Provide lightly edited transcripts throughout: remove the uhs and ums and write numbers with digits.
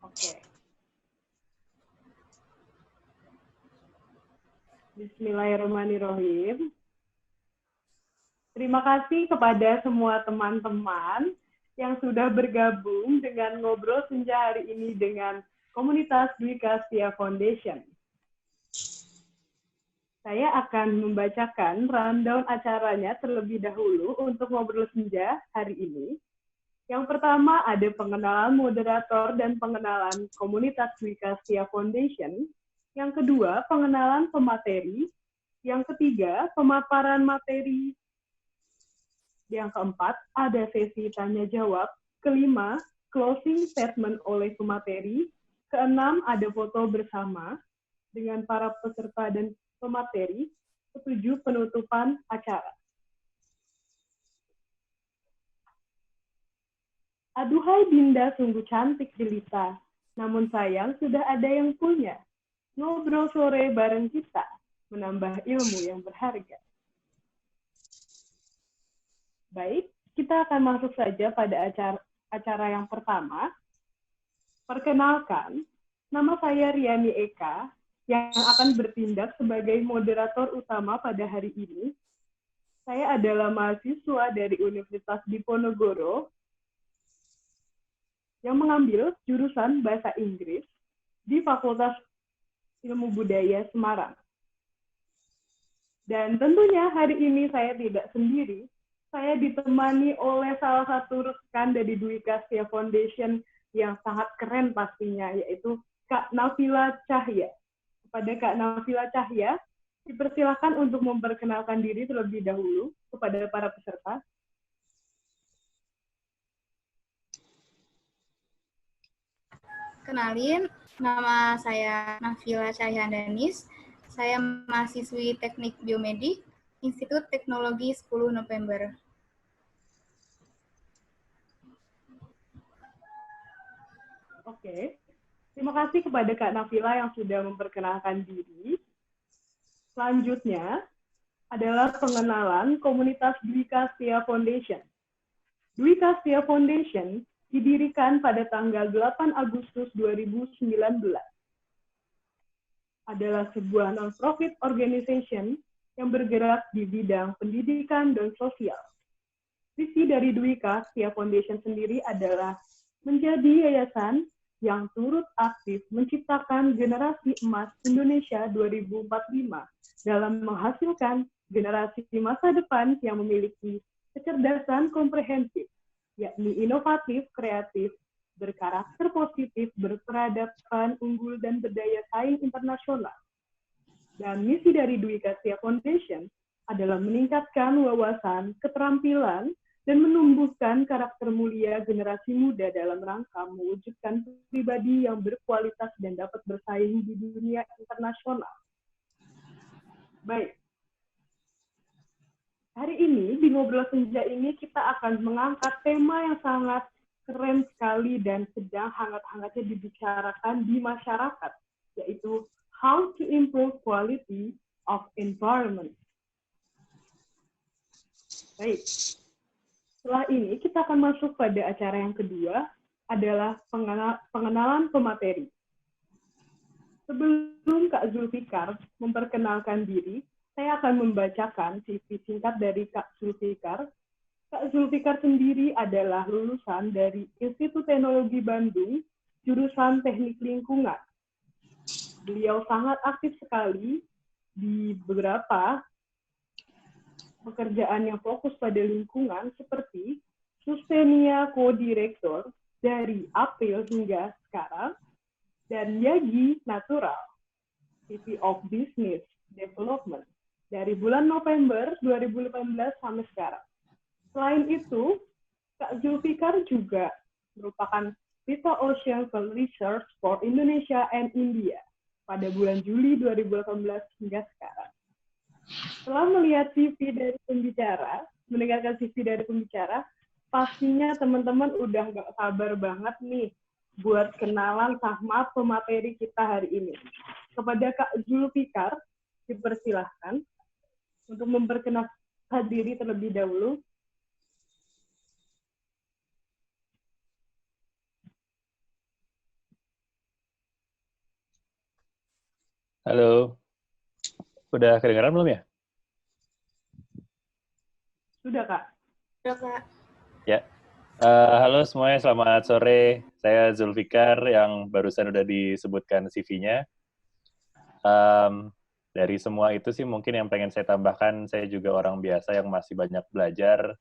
Oke. Bismillahirrahmanirrahim. Terima kasih kepada semua teman-teman yang sudah bergabung dengan Ngobrol Senja hari ini dengan komunitas Dwi Kastia Foundation. Saya akan membacakan rundown acaranya terlebih dahulu untuk Ngobrol Senja hari ini. Yang pertama ada pengenalan moderator dan pengenalan komunitas Dwi Kastia Foundation. Yang kedua, pengenalan pemateri. Yang ketiga, pemaparan materi. Yang keempat, ada sesi tanya-jawab. Kelima, closing statement oleh pemateri. Keenam, ada foto bersama dengan para peserta dan pemateri. Ketujuh, penutupan acara. Aduhai Dinda sungguh cantik jelita, namun sayang sudah ada yang punya. Ngobrol sore bareng kita, menambah ilmu yang berharga. Baik, kita akan masuk saja pada acara yang pertama. Perkenalkan, nama saya Riani Eka, yang akan bertindak sebagai moderator utama pada hari ini. Saya adalah mahasiswa dari Universitas Diponegoro yang mengambil jurusan Bahasa Inggris di Fakultas Ilmu Budaya Semarang. Dan tentunya hari ini saya tidak sendiri, saya ditemani oleh salah satu rekan dari Dwi Kastia Foundation yang sangat keren pastinya, yaitu Kak Nafila Cahya. Kepada Kak Nafila Cahya, dipersilakan untuk memperkenalkan diri terlebih dahulu kepada para peserta. Kenalin, nama saya Nafila Cahyandanis. Saya mahasiswi Teknik Biomedik, Institut Teknologi 10 November. Oke, terima kasih kepada Kak Nafila yang sudah memperkenalkan diri. Selanjutnya adalah pengenalan komunitas Dwi Kastia Foundation. Dwi Kastia Foundation didirikan pada tanggal 8 Agustus 2019. Adalah sebuah non-profit organization yang bergerak di bidang pendidikan dan sosial. Visi dari Dwi Kastia Foundation sendiri adalah menjadi yayasan yang turut aktif menciptakan generasi emas Indonesia 2045 dalam menghasilkan generasi masa depan yang memiliki kecerdasan komprehensif, yakni inovatif, kreatif, berkarakter positif, berperadaban, unggul, dan berdaya saing internasional. Dan misi dari Dwi Kastia Foundation adalah meningkatkan wawasan, keterampilan, dan menumbuhkan karakter mulia generasi muda dalam rangka mewujudkan pribadi yang berkualitas dan dapat bersaing di dunia internasional. Baik. Hari ini, di Ngobrol Senja ini, kita akan mengangkat tema yang sangat keren sekali dan sedang hangat-hangatnya dibicarakan di masyarakat, yaitu how to improve quality of environment. Baik. Setelah ini, kita akan masuk pada acara yang kedua, adalah pengenalan pemateri. Sebelum Kak Zulfikar memperkenalkan diri, saya akan membacakan CV singkat dari Kak Zulfikar. Kak Zulfikar sendiri adalah lulusan dari Institut Teknologi Bandung, jurusan Teknik Lingkungan. Beliau sangat aktif sekali di beberapa pekerjaan yang fokus pada lingkungan seperti Sustenia Co-Director dari April hingga sekarang, dan Yagi Natural, VP of Business Development dari bulan November 2018 sampai sekarang. Selain itu, Kak Zulfikar juga merupakan Vita Ocean Research for Indonesia and India pada bulan Juli 2018 hingga sekarang. Setelah melihat CV dari pembicara, mendengarkan CV dari pembicara, pastinya teman-teman udah gak sabar banget nih buat kenalan sama pemateri kita hari ini. Kepada Kak Zulfikar, dipersilahkan untuk memperkenalkan diri terlebih dahulu. Halo, udah kedengaran belum ya? Sudah, Kak. Udah, Kak. Ya. Halo semuanya, selamat sore. Saya Zulfikar yang barusan udah disebutkan CV-nya. Dari semua itu sih mungkin yang pengen saya tambahkan, saya juga orang biasa yang masih banyak belajar.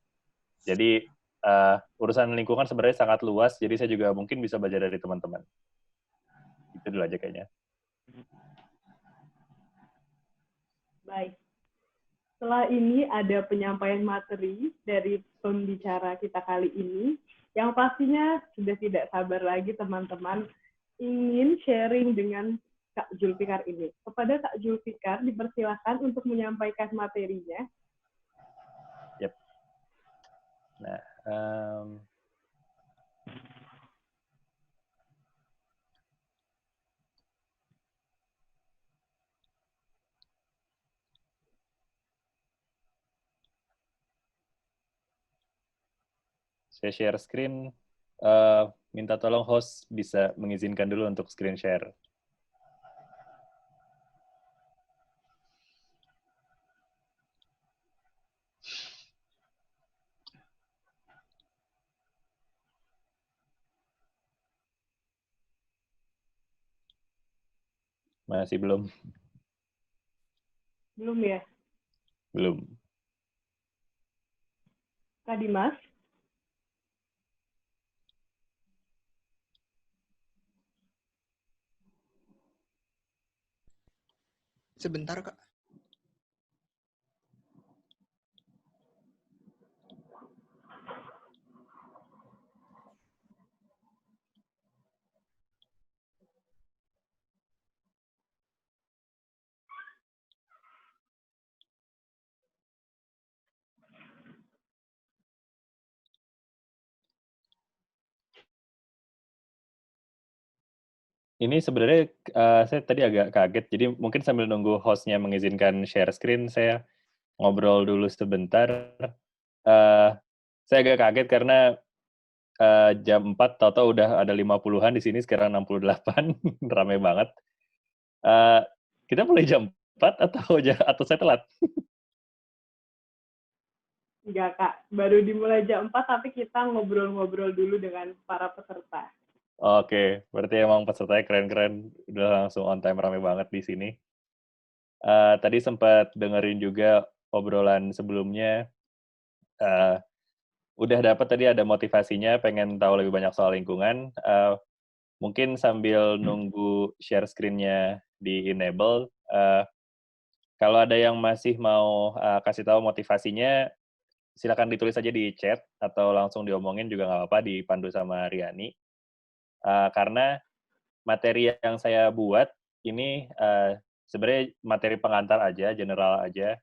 Jadi urusan lingkungan sebenarnya sangat luas, jadi saya juga mungkin bisa belajar dari teman-teman. Itu dulu aja kayaknya. Baik. Setelah ini ada penyampaian materi dari pembicara kita kali ini, yang pastinya sudah tidak sabar lagi teman-teman ingin sharing dengan Kak Zulfikar ini. Kepada Kak Zulfikar dipersilakan untuk menyampaikan materinya. Yep. Nah, saya share screen. Minta tolong host bisa mengizinkan dulu untuk screen share. Masih belum? Belum ya? Belum. Kak Dimas? Sebentar, Kak. Ini sebenarnya saya tadi agak kaget, jadi mungkin sambil nunggu host-nya mengizinkan share screen, saya ngobrol dulu sebentar. Saya agak kaget karena jam 4 tahu-tahu udah ada 50-an di sini, sekarang 68, ramai banget. Kita mulai jam 4 atau saya telat? Enggak, Kak. Baru dimulai jam 4, tapi kita ngobrol-ngobrol dulu dengan para peserta. Oke, berarti emang pesertanya keren-keren, udah langsung on time, ramai banget di sini. Tadi sempat dengerin juga obrolan sebelumnya, udah dapat tadi ada motivasinya, pengen tahu lebih banyak soal lingkungan. Mungkin sambil nunggu share screen-nya di-enable, kalau ada yang masih mau kasih tahu motivasinya, silakan ditulis aja di chat, atau langsung diomongin juga nggak apa-apa, dipandu sama Riani. Karena materi yang saya buat ini sebenarnya materi pengantar aja, general aja.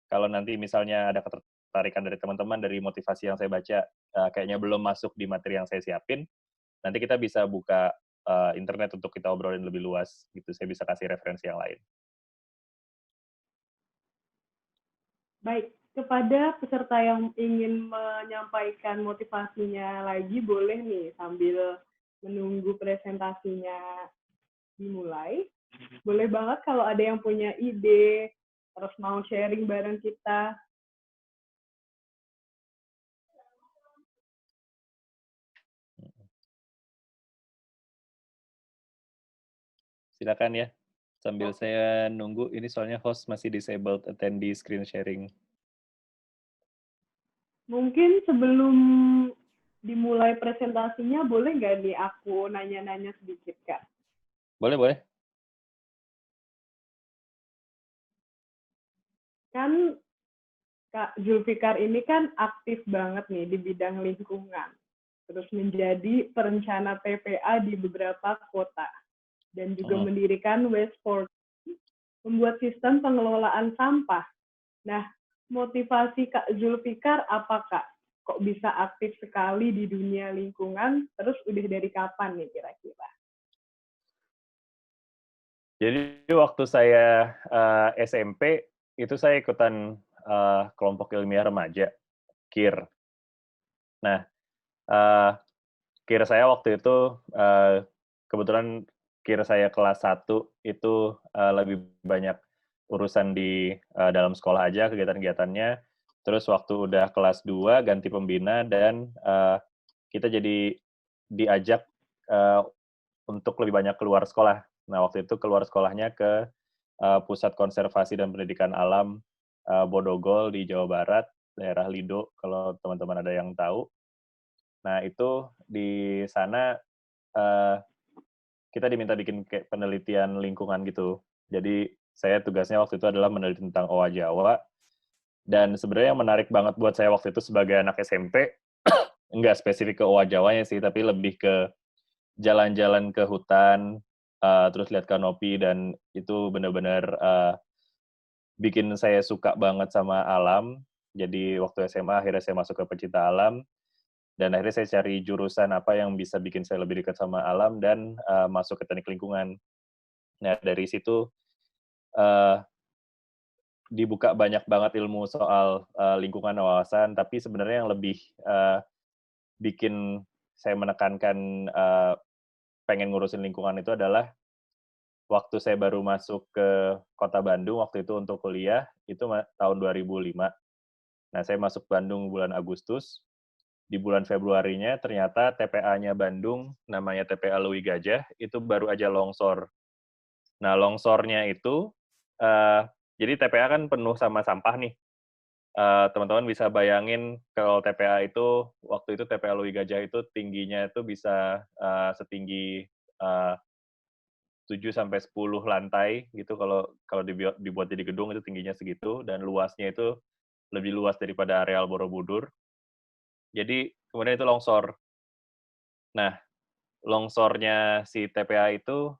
Kalau nanti misalnya ada ketertarikan dari teman-teman dari motivasi yang saya baca, kayaknya belum masuk di materi yang saya siapin, nanti kita bisa buka internet untuk kita obrolin lebih luas, gitu. Saya bisa kasih referensi yang lain. Baik, kepada peserta yang ingin menyampaikan motivasinya lagi, boleh nih sambil menunggu presentasinya dimulai. Boleh banget kalau ada yang punya ide, terus mau sharing bareng kita. Silakan ya, sambil saya nunggu, ini soalnya host masih disabled attendee screen sharing. Mungkin sebelum dimulai presentasinya, boleh nggak nih aku nanya-nanya sedikit, Kak? Boleh, boleh. Kan Kak Zulfikar ini kan aktif banget nih di bidang lingkungan. Terus menjadi perencana PPA di beberapa kota. Dan juga mendirikan Waste for membuat sistem pengelolaan sampah. Nah, motivasi Kak Zulfikar apa, Kak? Kok bisa aktif sekali di dunia lingkungan, terus udah dari kapan nih kira-kira? Jadi waktu saya SMP, itu saya ikutan kelompok ilmiah remaja, KIR. Nah, KIR saya waktu itu kebetulan akhir saya kelas 1 itu lebih banyak urusan di dalam sekolah aja kegiatan-kegiatannya. Terus waktu udah kelas 2 ganti pembina dan kita jadi diajak untuk lebih banyak keluar sekolah. Nah, waktu itu keluar sekolahnya ke Pusat Konservasi dan Pendidikan Alam Bodogol di Jawa Barat, daerah Lido, kalau teman-teman ada yang tahu. Nah, itu di sana kita diminta bikin kayak penelitian lingkungan gitu. Jadi, saya tugasnya waktu itu adalah meneliti tentang owa Jawa, dan sebenarnya yang menarik banget buat saya waktu itu sebagai anak SMP, nggak spesifik ke owa Jawanya sih, tapi lebih ke jalan-jalan ke hutan, terus lihat kanopi, dan itu benar-benar bikin saya suka banget sama alam. Jadi waktu SMA, akhirnya saya masuk ke pecinta alam, dan akhirnya saya cari jurusan apa yang bisa bikin saya lebih dekat sama alam, dan masuk ke teknik lingkungan. Nah, dari situ dibuka banyak banget ilmu soal lingkungan wawasan, tapi sebenarnya yang lebih bikin saya menekankan pengen ngurusin lingkungan itu adalah waktu saya baru masuk ke kota Bandung waktu itu untuk kuliah, itu tahun 2005. Nah, saya masuk Bandung bulan Agustus. Di bulan Februarinya ternyata TPA-nya Bandung, namanya TPA Lewi Gajah, itu baru aja longsor. Nah, longsornya itu, jadi TPA kan penuh sama sampah nih. Teman-teman bisa bayangin kalau TPA itu, waktu itu TPA Lewi Gajah itu tingginya itu bisa setinggi 7-10 lantai gitu, kalau dibuat jadi gedung itu tingginya segitu, dan luasnya itu lebih luas daripada areal Borobudur. Jadi kemudian itu longsor. Nah, longsornya si TPA itu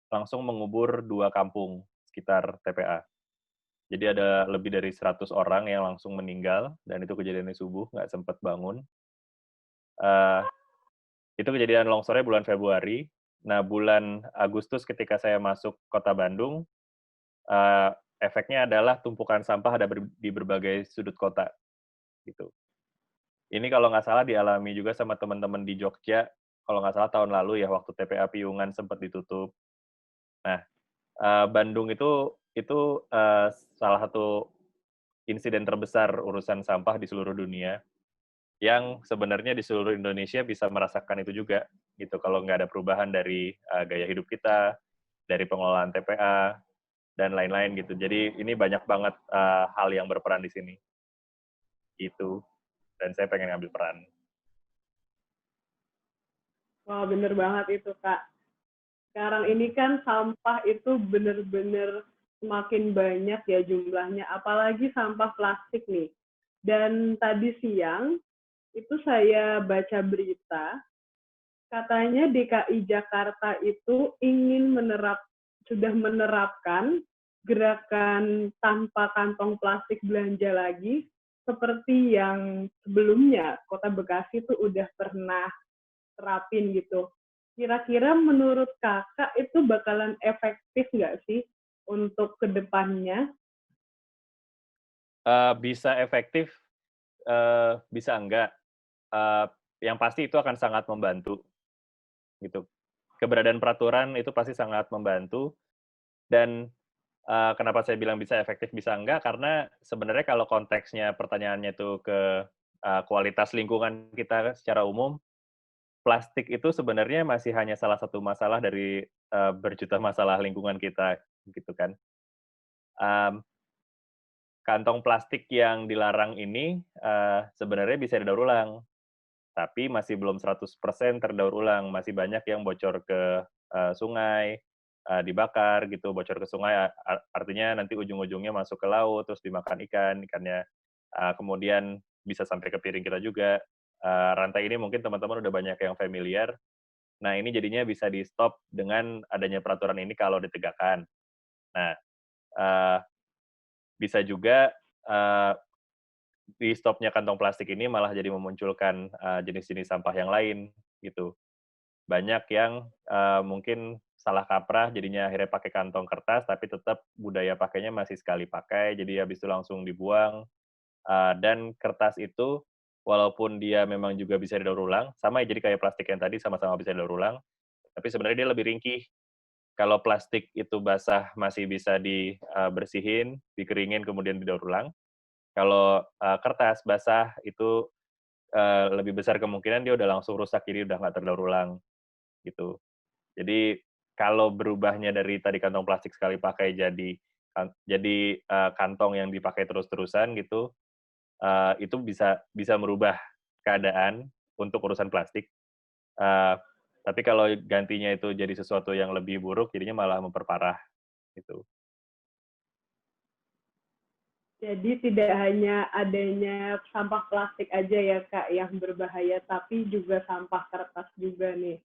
langsung mengubur 2 kampung sekitar TPA. Jadi ada lebih dari 100 orang yang langsung meninggal, dan itu kejadiannya subuh, nggak sempat bangun. Itu kejadian longsornya bulan Februari. Nah, bulan Agustus ketika saya masuk kota Bandung, efeknya adalah tumpukan sampah ada di berbagai sudut kota, gitu. Ini kalau nggak salah dialami juga sama teman-teman di Jogja, kalau nggak salah tahun lalu ya, waktu TPA Piungan sempat ditutup. Nah, Bandung itu salah satu insiden terbesar urusan sampah di seluruh dunia, yang sebenarnya di seluruh Indonesia bisa merasakan itu juga, gitu. Kalau nggak ada perubahan dari gaya hidup kita, dari pengelolaan TPA, dan lain-lain gitu. Jadi ini banyak banget hal yang berperan di sini. Gitu. Dan saya pengen ngambil peran. Wah, bener banget itu, Kak. Sekarang ini kan sampah itu bener-bener semakin banyak ya jumlahnya, apalagi sampah plastik nih. Dan tadi siang, itu saya baca berita, katanya DKI Jakarta itu ingin sudah menerapkan gerakan tanpa kantong plastik belanja lagi, seperti yang sebelumnya Kota Bekasi itu udah pernah terapin gitu. Kira-kira menurut kakak itu bakalan efektif nggak sih untuk kedepannya? Bisa efektif, bisa enggak. Yang pasti itu akan sangat membantu, gitu. Keberadaan peraturan itu pasti sangat membantu, dan kenapa saya bilang bisa efektif, bisa enggak, karena sebenarnya kalau konteksnya pertanyaannya itu ke kualitas lingkungan kita secara umum, plastik itu sebenarnya masih hanya salah satu masalah dari berjuta masalah lingkungan kita, gitu kan. Kantong plastik yang dilarang ini sebenarnya bisa didaur ulang, tapi masih belum 100% terdaur ulang, masih banyak yang bocor ke sungai, dibakar gitu, bocor ke sungai, artinya nanti ujung-ujungnya masuk ke laut, terus dimakan ikannya kemudian bisa sampai ke piring kita juga. Rantai ini mungkin teman-teman udah banyak yang familiar. Nah, ini jadinya bisa di-stop dengan adanya peraturan ini kalau ditegakkan. Nah, bisa juga di stopnya kantong plastik ini malah jadi memunculkan jenis-jenis sampah yang lain, gitu. Banyak yang mungkin salah kaprah, jadinya akhirnya pakai kantong kertas, tapi tetap budaya pakainya masih sekali pakai, jadi habis itu langsung dibuang. Dan kertas itu, walaupun dia memang juga bisa didaur ulang, sama ya jadi kayak plastik yang tadi, sama-sama bisa didaur ulang, Tapi sebenarnya dia lebih ringkih. Kalau plastik itu basah masih bisa dibersihin, dikeringin, kemudian didaur ulang. Kalau kertas basah itu lebih besar kemungkinan dia udah langsung rusak, jadi udah nggak terdaur ulang gitu. Jadi kalau berubahnya dari tadi kantong plastik sekali pakai jadi kantong yang dipakai terus-terusan gitu, itu bisa merubah keadaan untuk urusan plastik. Eh, tapi kalau gantinya itu jadi sesuatu yang lebih buruk, jadinya malah memperparah gitu. Jadi tidak hanya adanya sampah plastik aja ya Kak yang berbahaya, tapi juga sampah kertas juga nih.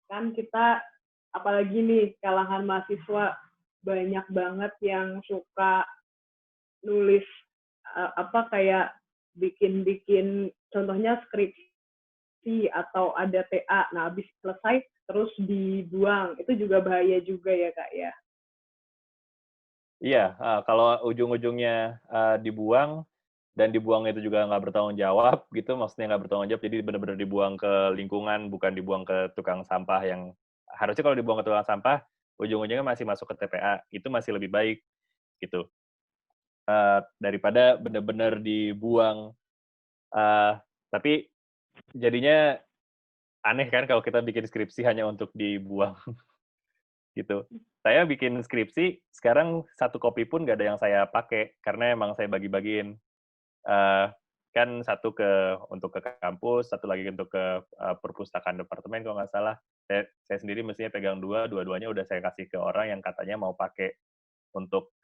Kan kita, apalagi nih kalangan mahasiswa, banyak banget yang suka nulis kayak bikin contohnya skripsi atau ada TA. Nah, habis selesai terus dibuang. Itu juga bahaya juga ya Kak ya. Iya, kalau ujung-ujungnya dibuang, dan dibuang itu juga nggak bertanggung jawab, gitu, maksudnya nggak bertanggung jawab, jadi benar-benar dibuang ke lingkungan, bukan dibuang ke tukang sampah yang harusnya kalau dibuang ke tukang sampah, ujung-ujungnya masih masuk ke TPA, itu masih lebih baik, gitu. Daripada benar-benar dibuang, tapi jadinya aneh kan kalau kita bikin skripsi hanya untuk dibuang. Gitu. Saya bikin skripsi, sekarang 1 kopi pun nggak ada yang saya pakai, karena emang saya bagi-bagiin. Eh, kan untuk ke kampus, satu lagi untuk ke perpustakaan departemen kalau nggak salah. Saya sendiri mestinya pegang dua-duanya udah saya kasih ke orang yang katanya mau pakai untuk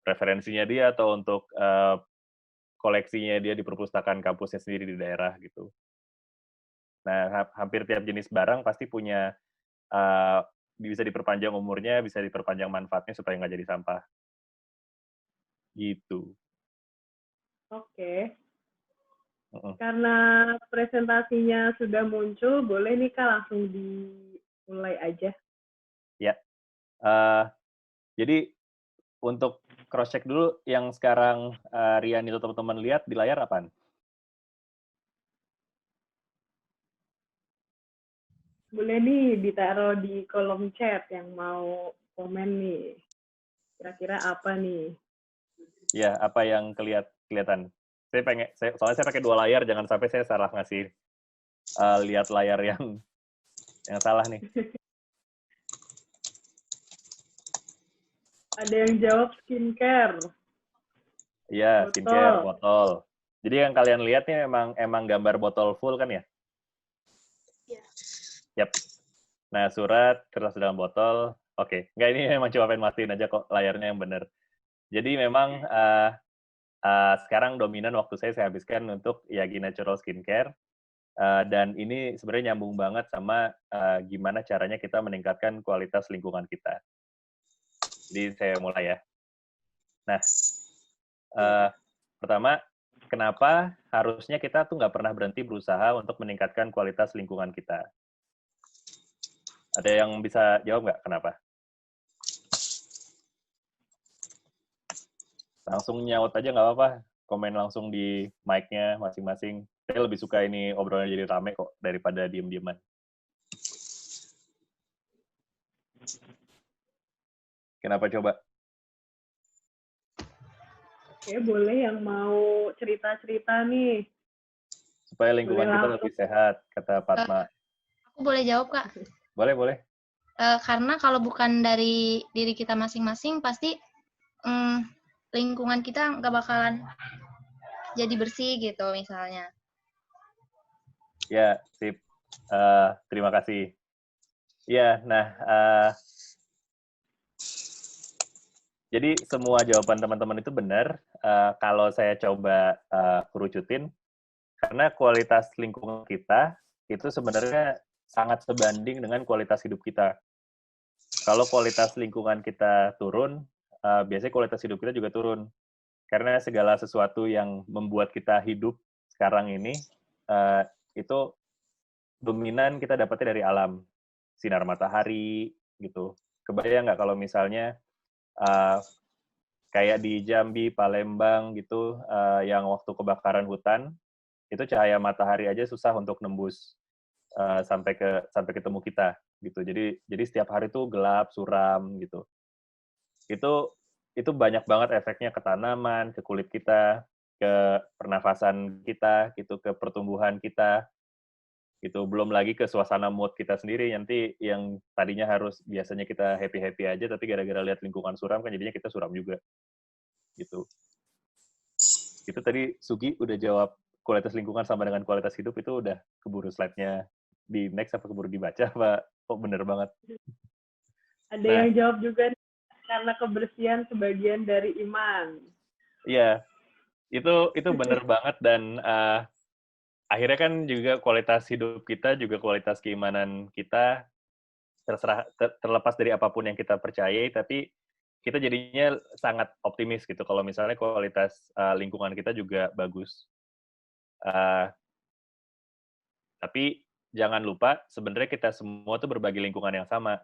referensinya dia atau untuk koleksinya dia di perpustakaan kampusnya sendiri di daerah gitu. Nah, hampir tiap jenis barang pasti punya bisa diperpanjang umurnya, bisa diperpanjang manfaatnya supaya nggak jadi sampah. Gitu. Oke. Karena presentasinya sudah muncul, boleh nih Kak langsung dimulai aja. Ya. Jadi untuk cross-check dulu yang sekarang Rian itu teman-teman lihat di layar apaan? Boleh nih ditaruh di kolom chat yang mau komen nih. Kira-kira apa nih? Ya, apa yang kelihatan? Soalnya saya pakai 2 layar, jangan sampai saya salah ngasih lihat layar yang salah nih. Ada yang jawab skincare. Iya, skincare, botol. Jadi yang kalian lihat nih emang gambar botol full kan ya? Iya. Yap. Nah, surat, kertas dalam botol. Oke. Nggak, ini memang cuma pengen mastiin aja kok layarnya yang benar. Jadi memang sekarang dominan waktu saya habiskan untuk Yagi Natural Skincare. Dan ini sebenarnya nyambung banget sama gimana caranya kita meningkatkan kualitas lingkungan kita. Jadi saya mulai ya. Nah, pertama, kenapa harusnya kita tuh nggak pernah berhenti berusaha untuk meningkatkan kualitas lingkungan kita? Ada yang bisa jawab nggak kenapa? Langsung nyaut aja nggak apa-apa. Komen langsung di mic-nya masing-masing. Saya lebih suka ini obrolannya jadi rame kok daripada diem-dieman. Kenapa coba? Oke, boleh yang mau cerita-cerita nih. Supaya lingkungan kita lebih sehat, kata Fatma. Aku boleh jawab, Kak? Boleh. Karena kalau bukan dari diri kita masing-masing, pasti lingkungan kita nggak bakalan jadi bersih gitu misalnya. Ya, sip. Terima kasih. Ya, nah, jadi semua jawaban teman-teman itu benar. Kalau saya coba kerucutin, karena kualitas lingkungan kita itu sebenarnya sangat sebanding dengan kualitas hidup kita. Kalau kualitas lingkungan kita turun, biasanya kualitas hidup kita juga turun. Karena segala sesuatu yang membuat kita hidup sekarang ini, itu dominan kita dapatnya dari alam. Sinar matahari, gitu. Kebayang nggak kalau misalnya kayak di Jambi, Palembang, gitu, yang waktu kebakaran hutan, itu cahaya matahari aja susah untuk nembus sampai ketemu kita gitu. Jadi setiap hari tuh gelap, suram gitu. Itu banyak banget efeknya ke tanaman, ke kulit kita, ke pernafasan kita gitu, ke pertumbuhan kita gitu. Belum lagi ke suasana mood kita sendiri, nanti yang tadinya biasanya kita happy-happy aja, tapi gara-gara lihat lingkungan suram kan jadinya kita suram juga gitu. Itu tadi Sugi udah jawab kualitas lingkungan sama dengan kualitas hidup, itu udah keburu slide-nya di next apa keburu dibaca, Pak? Oh, bener banget. Ada Nah. yang jawab juga nih, karena kebersihan sebagian dari iman. Iya, itu bener banget, dan akhirnya kan juga kualitas hidup kita, juga kualitas keimanan kita terlepas dari apapun yang kita percayai, tapi kita jadinya sangat optimis gitu kalau misalnya kualitas lingkungan kita juga bagus. Tapi jangan lupa sebenarnya kita semua tuh berbagi lingkungan yang sama.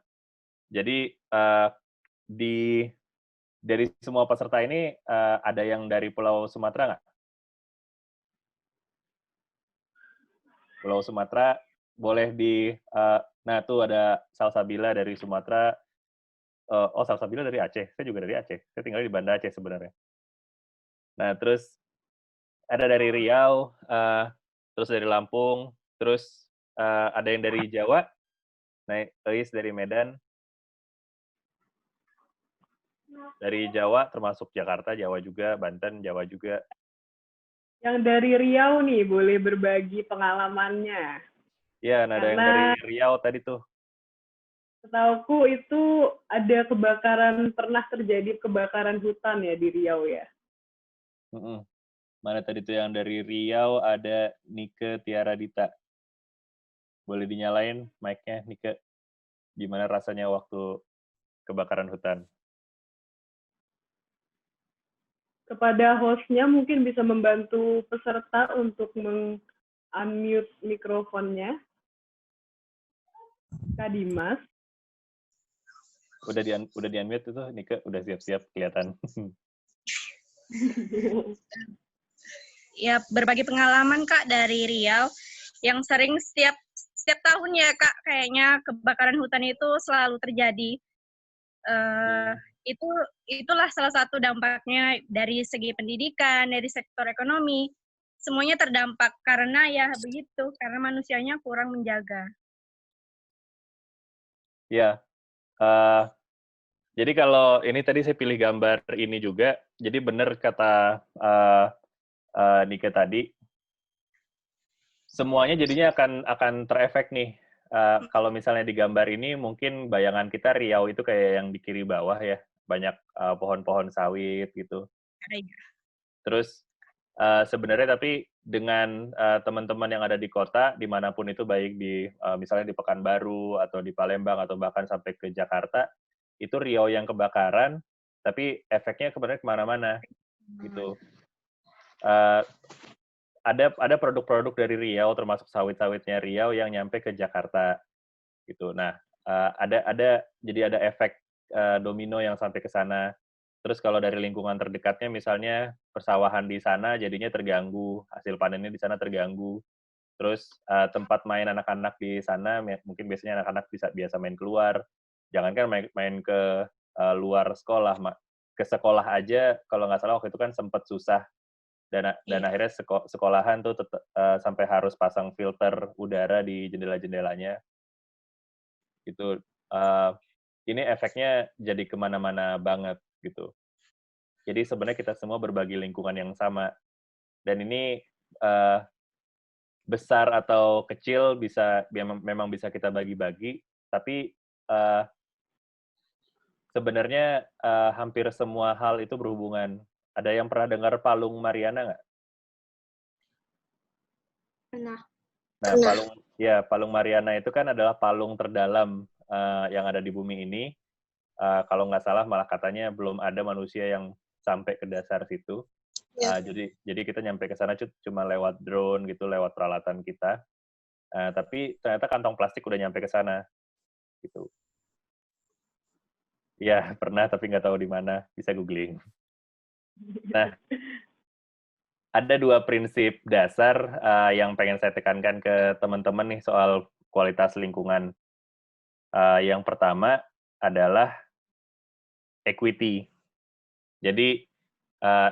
Jadi dari semua peserta ini ada yang dari Pulau Sumatera nggak? Pulau Sumatera boleh nah tuh ada Salsabila dari Sumatera. Salsabila dari Aceh. Saya juga dari Aceh. Saya tinggal di Banda Aceh sebenarnya. Nah, terus ada dari Riau, terus dari Lampung, terus ada yang dari Jawa, Eis dari Medan. Dari Jawa termasuk Jakarta, Jawa juga, Banten, Jawa juga. Yang dari Riau nih, boleh berbagi pengalamannya. Iya, ada yang dari Riau tadi tuh. Setauku itu ada pernah terjadi kebakaran hutan ya di Riau ya. Mana tadi tuh yang dari Riau, ada Nike Tiara Dita. Boleh dinyalain mic-nya, Nike. Gimana rasanya waktu kebakaran hutan? Kepada hostnya mungkin bisa membantu peserta untuk unmute mikrofonnya. Kak Dimas. Udah di unmute itu, Nike udah siap-siap kelihatan. Ya, berbagi pengalaman Kak dari Riau yang sering setiap tahun ya Kak, kayaknya kebakaran hutan itu selalu terjadi. Itulah salah satu dampaknya dari segi pendidikan, dari sektor ekonomi. Semuanya terdampak karena ya begitu, karena manusianya kurang menjaga. Ya, jadi kalau ini tadi saya pilih gambar ini juga, jadi benar kata Nike tadi, semuanya jadinya akan terefek nih. Kalau misalnya di gambar ini mungkin bayangan kita Riau itu kayak yang di kiri bawah ya, banyak pohon-pohon sawit gitu. Terus sebenarnya tapi dengan teman-teman yang ada di kota, dimanapun itu, baik di misalnya di Pekanbaru atau di Palembang atau bahkan sampai ke Jakarta, itu Riau yang kebakaran, tapi efeknya sebenarnya kemana-mana gitu. Ada produk-produk dari Riau, termasuk sawit-sawitnya Riau yang nyampe ke Jakarta gitu. Nah, jadi ada efek domino yang sampai ke sana. Terus kalau dari lingkungan terdekatnya, misalnya persawahan di sana jadinya terganggu, hasil panennya di sana terganggu. Terus tempat main anak-anak di sana, mungkin biasanya anak-anak biasa main keluar. Jangankan main ke luar sekolah, ke sekolah aja, kalau nggak salah waktu itu kan sempat susah. Dan akhirnya sekolahan tuh sampai harus pasang filter udara di jendela-jendelanya. Gitu. Ini efeknya jadi kemana-mana banget gitu. Jadi sebenarnya kita semua berbagi lingkungan yang sama. Dan ini besar atau kecil memang bisa kita bagi-bagi, tapi sebenarnya hampir semua hal itu berhubungan. Ada yang pernah dengar palung Mariana nggak? Nah, palung Mariana itu kan adalah palung terdalam yang ada di bumi ini. Kalau nggak salah malah katanya belum ada manusia yang sampai ke dasar situ. Jadi kita nyampe ke sana cuma lewat drone gitu, lewat peralatan kita. Tapi ternyata kantong plastik udah nyampe ke sana gitu. Ya, pernah tapi nggak tahu di mana, bisa googling. Nah, ada 2 prinsip dasar yang pengen saya tekankan ke teman-teman nih soal kualitas lingkungan. Yang pertama adalah equity. Jadi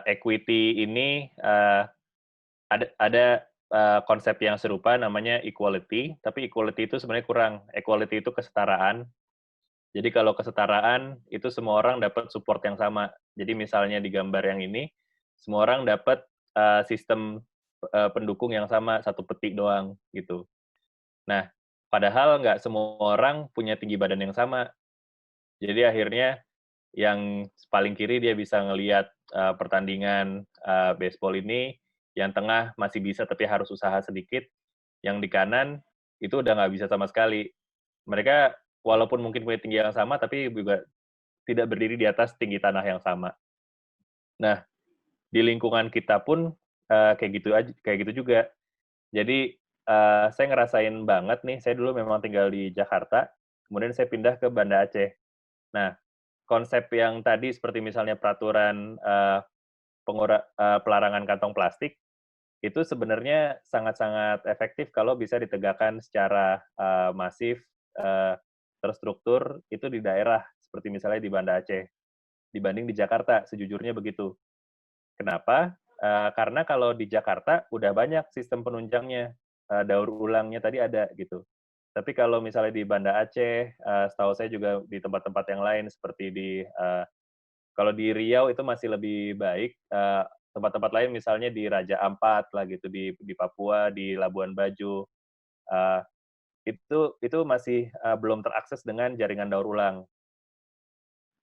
equity ini ada konsep yang serupa namanya equality, tapi equality itu sebenarnya kurang. Equality itu kesetaraan. Jadi kalau kesetaraan itu semua orang dapat support yang sama. Jadi misalnya di gambar yang ini, semua orang dapat sistem pendukung yang sama, satu peti doang gitu. Nah, padahal nggak semua orang punya tinggi badan yang sama. Jadi akhirnya yang paling kiri dia bisa ngelihat pertandingan baseball ini, yang tengah masih bisa tapi harus usaha sedikit, yang di kanan itu udah nggak bisa sama sekali. Mereka walaupun mungkin punya tinggi yang sama, tapi juga tidak berdiri di atas tinggi tanah yang sama. Nah, di lingkungan kita pun kayak gitu juga. Jadi saya ngerasain banget nih, saya dulu memang tinggal di Jakarta, kemudian saya pindah ke Banda Aceh. Nah, konsep yang tadi seperti misalnya peraturan pelarangan kantong plastik, itu sebenarnya sangat-sangat efektif kalau bisa ditegakkan secara masif, terstruktur, itu di daerah, seperti misalnya di Banda Aceh, dibanding di Jakarta, sejujurnya begitu. Kenapa? Karena kalau di Jakarta udah banyak sistem penunjangnya, daur ulangnya tadi ada gitu. Tapi kalau misalnya di Banda Aceh, setahu saya juga di tempat-tempat yang lain seperti kalau di Riau itu masih lebih baik. Tempat-tempat lain misalnya di Raja Ampat lah gitu, di Papua, di Labuan Bajo, itu masih belum terakses dengan jaringan daur ulang.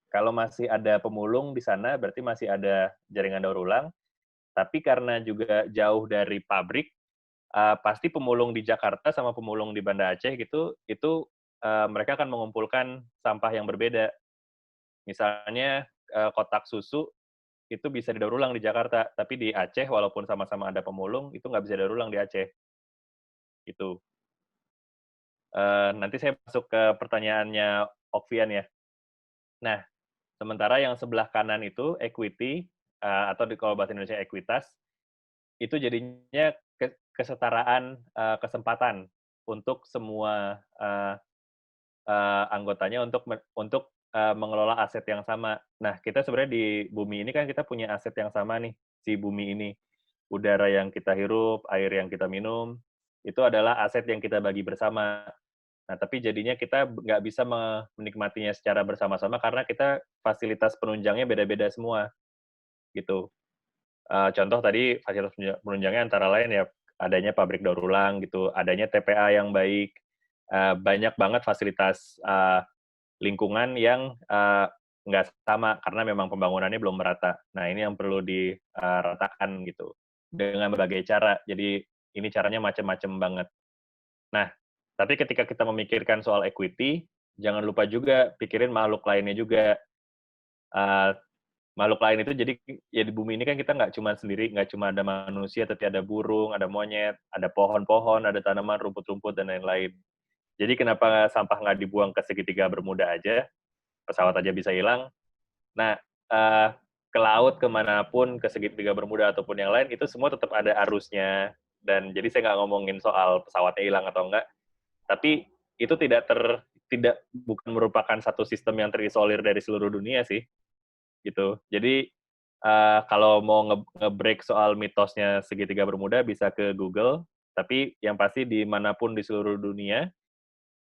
Kalau masih ada pemulung di sana, berarti masih ada jaringan daur ulang. Tapi karena juga jauh dari pabrik, pasti pemulung di Jakarta sama pemulung di Banda Aceh gitu, itu mereka akan mengumpulkan sampah yang berbeda. Misalnya kotak susu itu bisa didaur ulang di Jakarta, tapi di Aceh walaupun sama-sama ada pemulung, itu nggak bisa didaur ulang di Aceh. Gitu. Nanti saya masuk ke pertanyaannya Okvian ya. Nah, sementara yang sebelah kanan itu equity, atau kalau bahasa Indonesia ekuitas, itu jadinya kesetaraan kesempatan untuk semua anggotanya untuk mengelola aset yang sama. Nah, kita sebenarnya di bumi ini kan kita punya aset yang sama nih, si bumi ini. Udara yang kita hirup, air yang kita minum, itu adalah aset yang kita bagi bersama. Nah, tapi jadinya kita nggak bisa menikmatinya secara bersama-sama karena kita fasilitas penunjangnya beda-beda semua, gitu. Contoh tadi fasilitas penunjangnya antara lain ya adanya pabrik daur ulang gitu, adanya TPA yang baik, banyak banget fasilitas lingkungan yang nggak sama karena memang pembangunannya belum merata. Nah, ini yang perlu diratakan gitu dengan berbagai cara. Jadi ini caranya macam-macam banget. Nah, tapi ketika kita memikirkan soal equity, jangan lupa juga pikirin makhluk lainnya juga. Makhluk lain itu jadi ya di bumi ini kan kita nggak cuma sendiri, nggak cuma ada manusia, tapi ada burung, ada monyet, ada pohon-pohon, ada tanaman, rumput-rumput, dan lain-lain. Jadi kenapa sampah nggak dibuang ke segitiga Bermuda aja, pesawat aja bisa hilang. Nah, ke laut, kemanapun, ke segitiga Bermuda ataupun yang lain, itu semua tetap ada arusnya. Dan jadi saya nggak ngomongin soal pesawatnya hilang atau enggak, tapi itu bukan merupakan satu sistem yang terisolir dari seluruh dunia sih. Gitu. Jadi kalau mau nge-break soal mitosnya segitiga Bermuda bisa ke Google, tapi yang pasti dimanapun di seluruh dunia,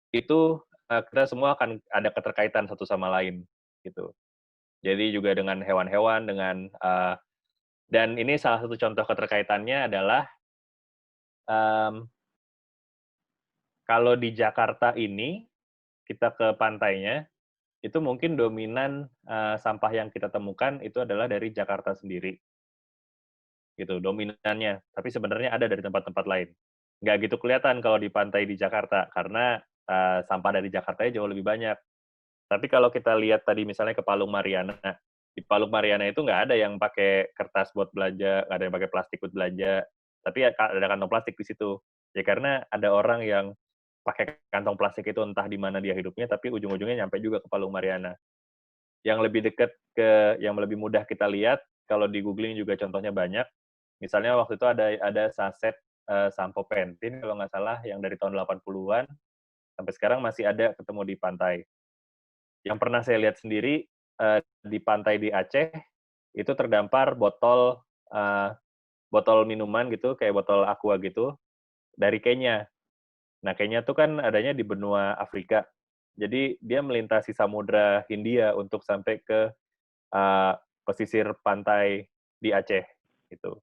itu kita semua akan ada keterkaitan satu sama lain, gitu. Jadi juga dengan hewan-hewan, dan ini salah satu contoh keterkaitannya adalah kalau di Jakarta ini, kita ke pantainya, itu mungkin dominan sampah yang kita temukan itu adalah dari Jakarta sendiri. Gitu, dominannya. Tapi sebenarnya ada dari tempat-tempat lain. Nggak gitu kelihatan kalau di pantai di Jakarta, karena sampah dari Jakarta jauh lebih banyak. Tapi kalau kita lihat tadi misalnya ke Palung Mariana, di Palung Mariana itu nggak ada yang pakai kertas buat belanja, nggak ada yang pakai plastik buat belanja, tapi ada kantong plastik di situ. Ya karena ada orang yang pakai kantong plastik itu entah di mana dia hidupnya, tapi ujung-ujungnya nyampe juga ke Palung Mariana. Yang lebih dekat yang lebih mudah kita lihat, kalau di googling juga contohnya banyak. Misalnya waktu itu ada saset sampo Pentin kalau nggak salah yang dari tahun 80-an Sampai sekarang masih ada ketemu di pantai. Yang pernah saya lihat sendiri, di pantai di Aceh, itu terdampar botol minuman gitu, kayak botol aqua gitu, dari Kenya. Nah, Kenya tuh kan adanya di benua Afrika. Jadi dia melintasi Samudra Hindia untuk sampai ke pesisir pantai di Aceh gitu.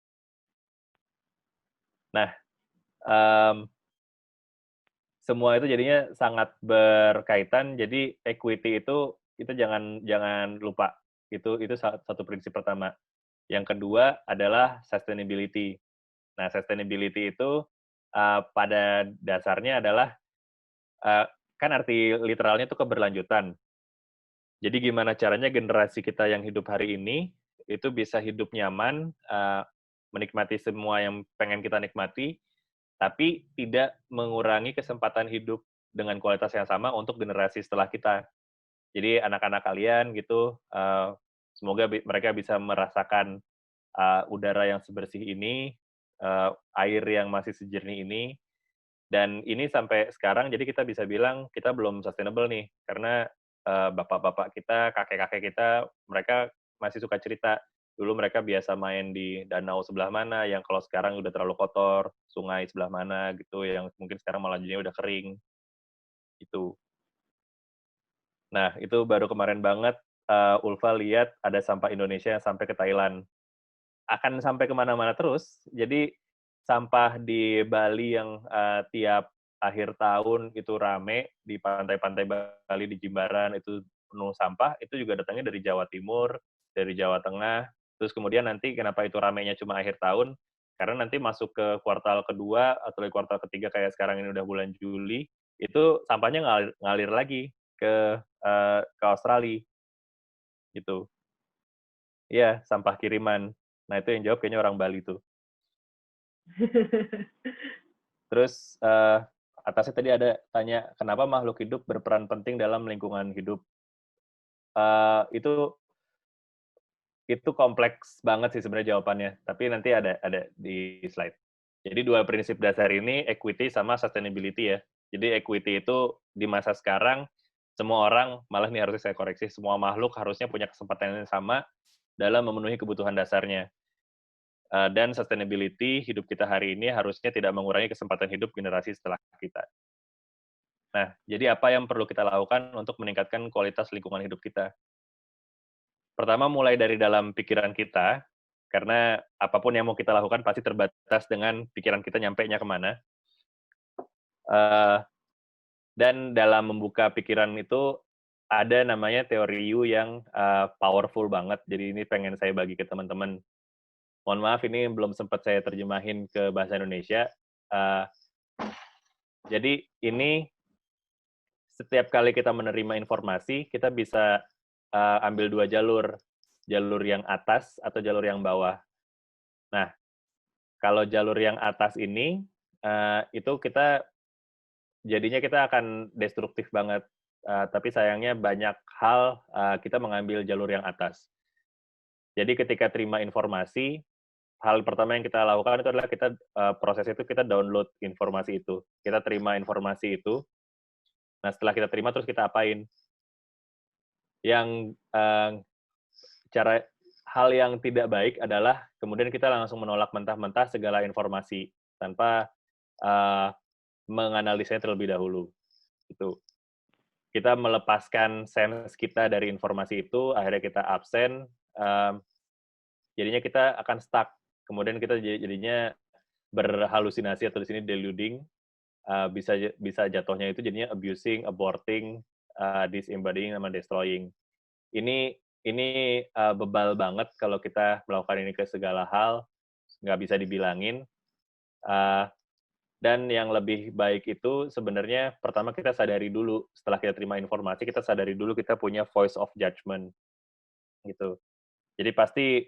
Nah, semua itu jadinya sangat berkaitan. Jadi equity itu jangan lupa. Itu satu prinsip pertama. Yang kedua adalah sustainability. Nah, sustainability itu pada dasarnya adalah kan arti literalnya itu keberlanjutan. Jadi gimana caranya generasi kita yang hidup hari ini itu bisa hidup nyaman, menikmati semua yang pengen kita nikmati, tapi tidak mengurangi kesempatan hidup dengan kualitas yang sama untuk generasi setelah kita. Jadi anak-anak kalian gitu, semoga mereka bisa merasakan udara yang sebersih ini, air yang masih sejernih ini, dan ini sampai sekarang jadi kita bisa bilang kita belum sustainable nih, karena bapak-bapak kita, kakek-kakek kita, mereka masih suka cerita, dulu mereka biasa main di danau sebelah mana, yang kalau sekarang udah terlalu kotor, sungai sebelah mana gitu, yang mungkin sekarang malah jadinya udah kering, gitu. Nah, itu baru kemarin banget Ulfa lihat ada sampah Indonesia yang sampai ke Thailand. Akan sampai kemana-mana terus, jadi sampah di Bali yang tiap akhir tahun itu rame, di pantai-pantai Bali, di Jimbaran, itu penuh sampah, itu juga datangnya dari Jawa Timur, dari Jawa Tengah, terus kemudian nanti kenapa itu ramenya cuma akhir tahun, karena nanti masuk ke kuartal kedua, atau di kuartal ketiga kayak sekarang ini udah bulan Juli, itu sampahnya ngalir lagi ke Australia, gitu. Iya, sampah kiriman. Nah, itu yang jawab kayaknya orang Bali tuh. Terus atasnya tadi ada tanya, kenapa makhluk hidup berperan penting dalam lingkungan hidup? Itu kompleks banget sih sebenarnya jawabannya, tapi nanti ada di slide. Jadi dua prinsip dasar ini, equity sama sustainability ya. Jadi equity itu di masa sekarang, semua orang, malah ini harusnya saya koreksi, semua makhluk harusnya punya kesempatan yang sama dalam memenuhi kebutuhan dasarnya. Dan sustainability, hidup kita hari ini harusnya tidak mengurangi kesempatan hidup generasi setelah kita. Nah, jadi apa yang perlu kita lakukan untuk meningkatkan kualitas lingkungan hidup kita? Pertama, mulai dari dalam pikiran kita, karena apapun yang mau kita lakukan pasti terbatas dengan pikiran kita nyampainya kemana. Dan dalam membuka pikiran itu, ada namanya teori Yu yang powerful banget, jadi ini pengen saya bagi ke teman-teman. Mohon maaf, ini belum sempat saya terjemahin ke bahasa Indonesia. Jadi ini setiap kali kita menerima informasi, kita bisa ambil dua jalur yang atas atau jalur yang bawah. Nah, kalau jalur yang atas ini, itu jadinya kita akan destruktif banget. Tapi sayangnya banyak hal kita mengambil jalur yang atas. Jadi ketika terima informasi, hal pertama yang kita lakukan itu adalah proses itu kita download informasi itu. Kita terima informasi itu. Nah, setelah kita terima, terus kita apain? Yang hal yang tidak baik adalah kemudian kita langsung menolak mentah-mentah segala informasi tanpa menganalisanya terlebih dahulu. Itu. Kita melepaskan sense kita dari informasi itu, akhirnya kita absen, jadinya kita akan stuck. Kemudian kita jadinya berhalusinasi atau di sini deluding, bisa jatuhnya itu jadinya abusing, aborting, disembodying, sama destroying. Ini bebal banget kalau kita melakukan ini ke segala hal, nggak bisa dibilangin. Dan yang lebih baik itu sebenarnya pertama kita sadari dulu, setelah kita terima informasi, kita sadari dulu kita punya voice of judgment. Gitu. Jadi pasti,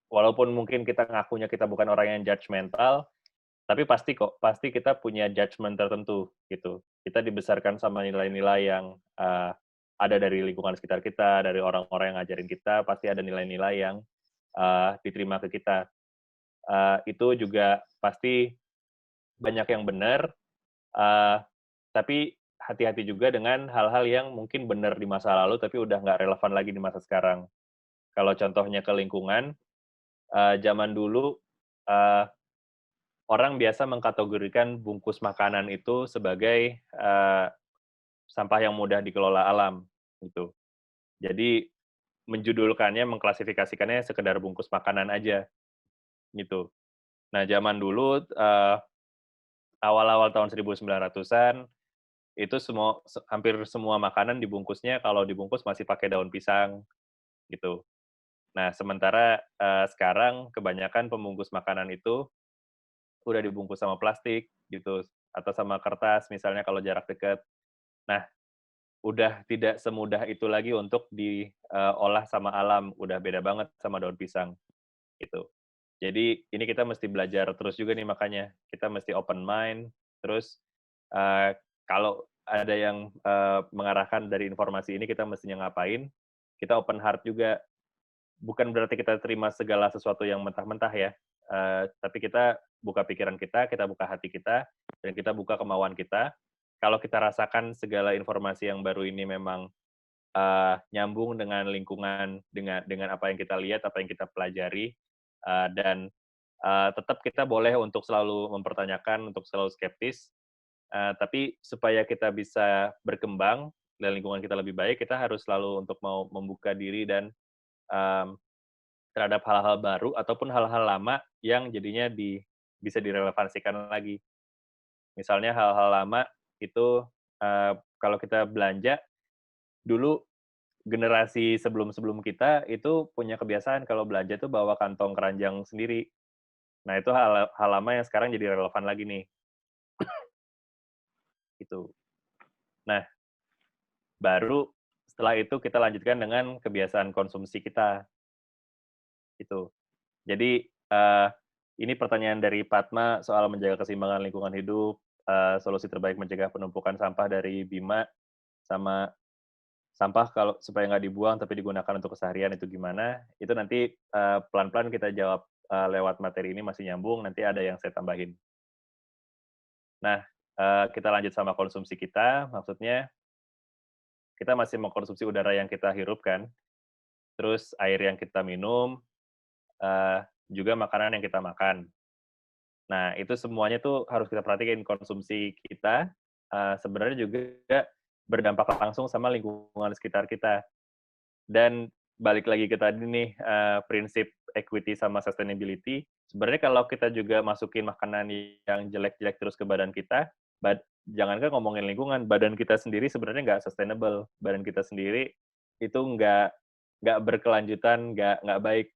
walaupun mungkin kita ngakunya kita bukan orang yang judgmental, tapi pasti kita punya judgment tertentu. Gitu. Kita dibesarkan sama nilai-nilai yang ada dari lingkungan sekitar kita, dari orang-orang yang ngajarin kita, pasti ada nilai-nilai yang diterima ke kita. Itu juga pasti banyak yang benar, tapi hati-hati juga dengan hal-hal yang mungkin benar di masa lalu tapi udah nggak relevan lagi di masa sekarang. Kalau contohnya ke lingkungan, zaman dulu orang biasa mengkategorikan bungkus makanan itu sebagai sampah yang mudah dikelola alam, gitu. Jadi menjudulkannya, mengklasifikasikannya sekedar bungkus makanan aja, gitu. Nah, zaman dulu awal-awal tahun 1900-an itu hampir semua makanan dibungkusnya kalau dibungkus masih pakai daun pisang, gitu. Nah, sementara sekarang kebanyakan pembungkus makanan itu udah dibungkus sama plastik gitu atau sama kertas misalnya kalau jarak dekat. Nah, udah tidak semudah itu lagi untuk diolah sama alam, udah beda banget sama daun pisang gitu. Jadi ini kita mesti belajar terus juga nih makanya kita mesti open mind. Terus kalau ada yang mengarahkan dari informasi ini kita mestinya ngapain? Kita open heart juga. Bukan berarti kita terima segala sesuatu yang mentah-mentah ya. Tapi kita buka pikiran kita buka hati kita, dan kita buka kemauan kita. Kalau kita rasakan segala informasi yang baru ini memang nyambung dengan lingkungan, dengan apa yang kita lihat, apa yang kita pelajari, dan tetap kita boleh untuk selalu mempertanyakan, untuk selalu skeptis, tapi supaya kita bisa berkembang dan lingkungan kita lebih baik, kita harus selalu untuk mau membuka diri dan terhadap hal-hal baru ataupun hal-hal lama yang jadinya bisa direlevansikan lagi. Misalnya hal-hal lama itu kalau kita belanja, dulu generasi sebelum-sebelum kita itu punya kebiasaan kalau belanja tuh bawa kantong keranjang sendiri. Nah, itu hal lama yang sekarang jadi relevan lagi nih. Gitu. Nah, baru setelah itu kita lanjutkan dengan kebiasaan konsumsi kita. Gitu. Jadi, ini pertanyaan dari Padma soal menjaga keseimbangan lingkungan hidup, solusi terbaik mencegah penumpukan sampah dari Bima, sama sampah kalau supaya nggak dibuang tapi digunakan untuk keseharian itu gimana? Itu nanti pelan-pelan kita jawab lewat materi ini masih nyambung, nanti ada yang saya tambahin. Nah, kita lanjut sama konsumsi kita, maksudnya kita masih mengkonsumsi udara yang kita hirup kan, terus air yang kita minum, juga makanan yang kita makan. Nah, itu semuanya tuh harus kita perhatikan konsumsi kita, sebenarnya juga berdampak langsung sama lingkungan sekitar kita. Dan balik lagi ke tadi nih, prinsip equity sama sustainability, sebenarnya kalau kita juga masukin makanan yang jelek-jelek terus ke badan kita, jangankan ngomongin lingkungan, badan kita sendiri sebenarnya nggak sustainable. Badan kita sendiri itu nggak berkelanjutan, nggak baik.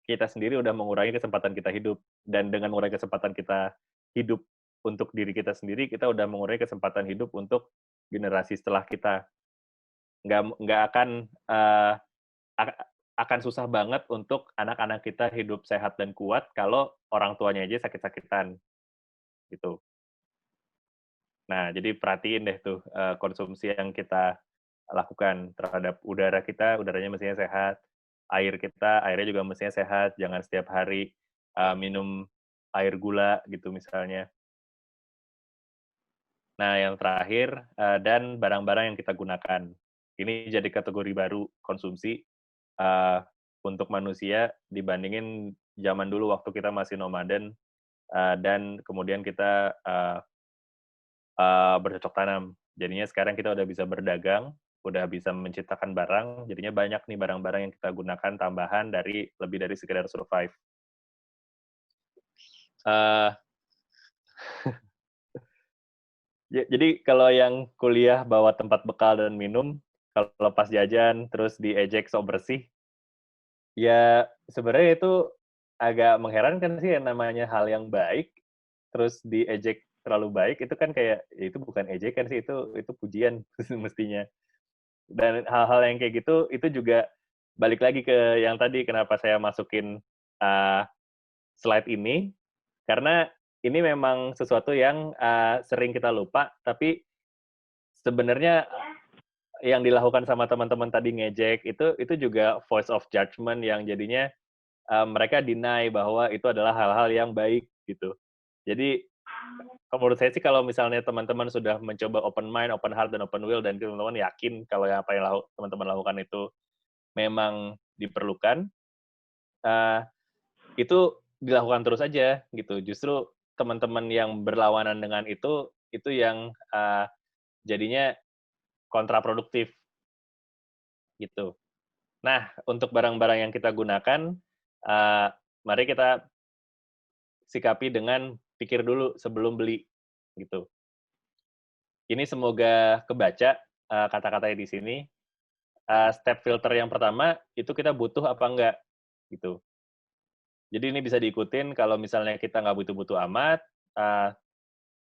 Kita sendiri udah mengurangi kesempatan kita hidup. Dan dengan mengurangi kesempatan kita hidup untuk diri kita sendiri, kita udah mengurangi kesempatan hidup untuk generasi setelah kita. Nggak akan susah banget untuk anak-anak kita hidup sehat dan kuat kalau orang tuanya aja sakit-sakitan. Gitu. Nah, jadi perhatiin deh tuh konsumsi yang kita lakukan terhadap udara kita, udaranya mestinya sehat. Airnya juga mestinya sehat. Jangan setiap hari minum air gula gitu misalnya. Nah, yang terakhir, dan barang-barang yang kita gunakan. Ini jadi kategori baru konsumsi untuk manusia dibandingin zaman dulu waktu kita masih nomaden, dan kemudian kita bercocok tanam. Jadinya sekarang kita udah bisa berdagang, udah bisa menciptakan barang, jadinya banyak nih barang-barang yang kita gunakan tambahan lebih dari sekedar survive. Jadi kalau yang kuliah bawa tempat bekal dan minum, kalau pas jajan terus diejek sok bersih, ya sebenarnya itu agak mengherankan sih yang namanya hal yang baik, terus diejek terlalu baik, itu kan kayak, ya itu bukan ejekan sih, itu pujian mestinya. Dan hal-hal yang kayak gitu, itu juga balik lagi ke yang tadi, kenapa saya masukin slide ini, karena ini memang sesuatu yang sering kita lupa, tapi sebenarnya yang dilakukan sama teman-teman tadi ngejek, itu juga voice of judgment yang jadinya mereka deny bahwa itu adalah hal-hal yang baik, gitu. Jadi, menurut saya sih kalau misalnya teman-teman sudah mencoba open mind, open heart, dan open will, dan teman-teman yakin kalau apa yang teman-teman lakukan itu memang diperlukan, itu dilakukan terus aja gitu. Justru teman-teman yang berlawanan dengan itu yang jadinya kontraproduktif gitu. Nah, untuk barang-barang yang kita gunakan, mari kita sikapi dengan pikir dulu sebelum beli gitu. Ini semoga kebaca kata-katanya di sini. Step filter yang pertama itu kita butuh apa enggak gitu. Jadi ini bisa diikutin kalau misalnya kita nggak butuh-butuh amat,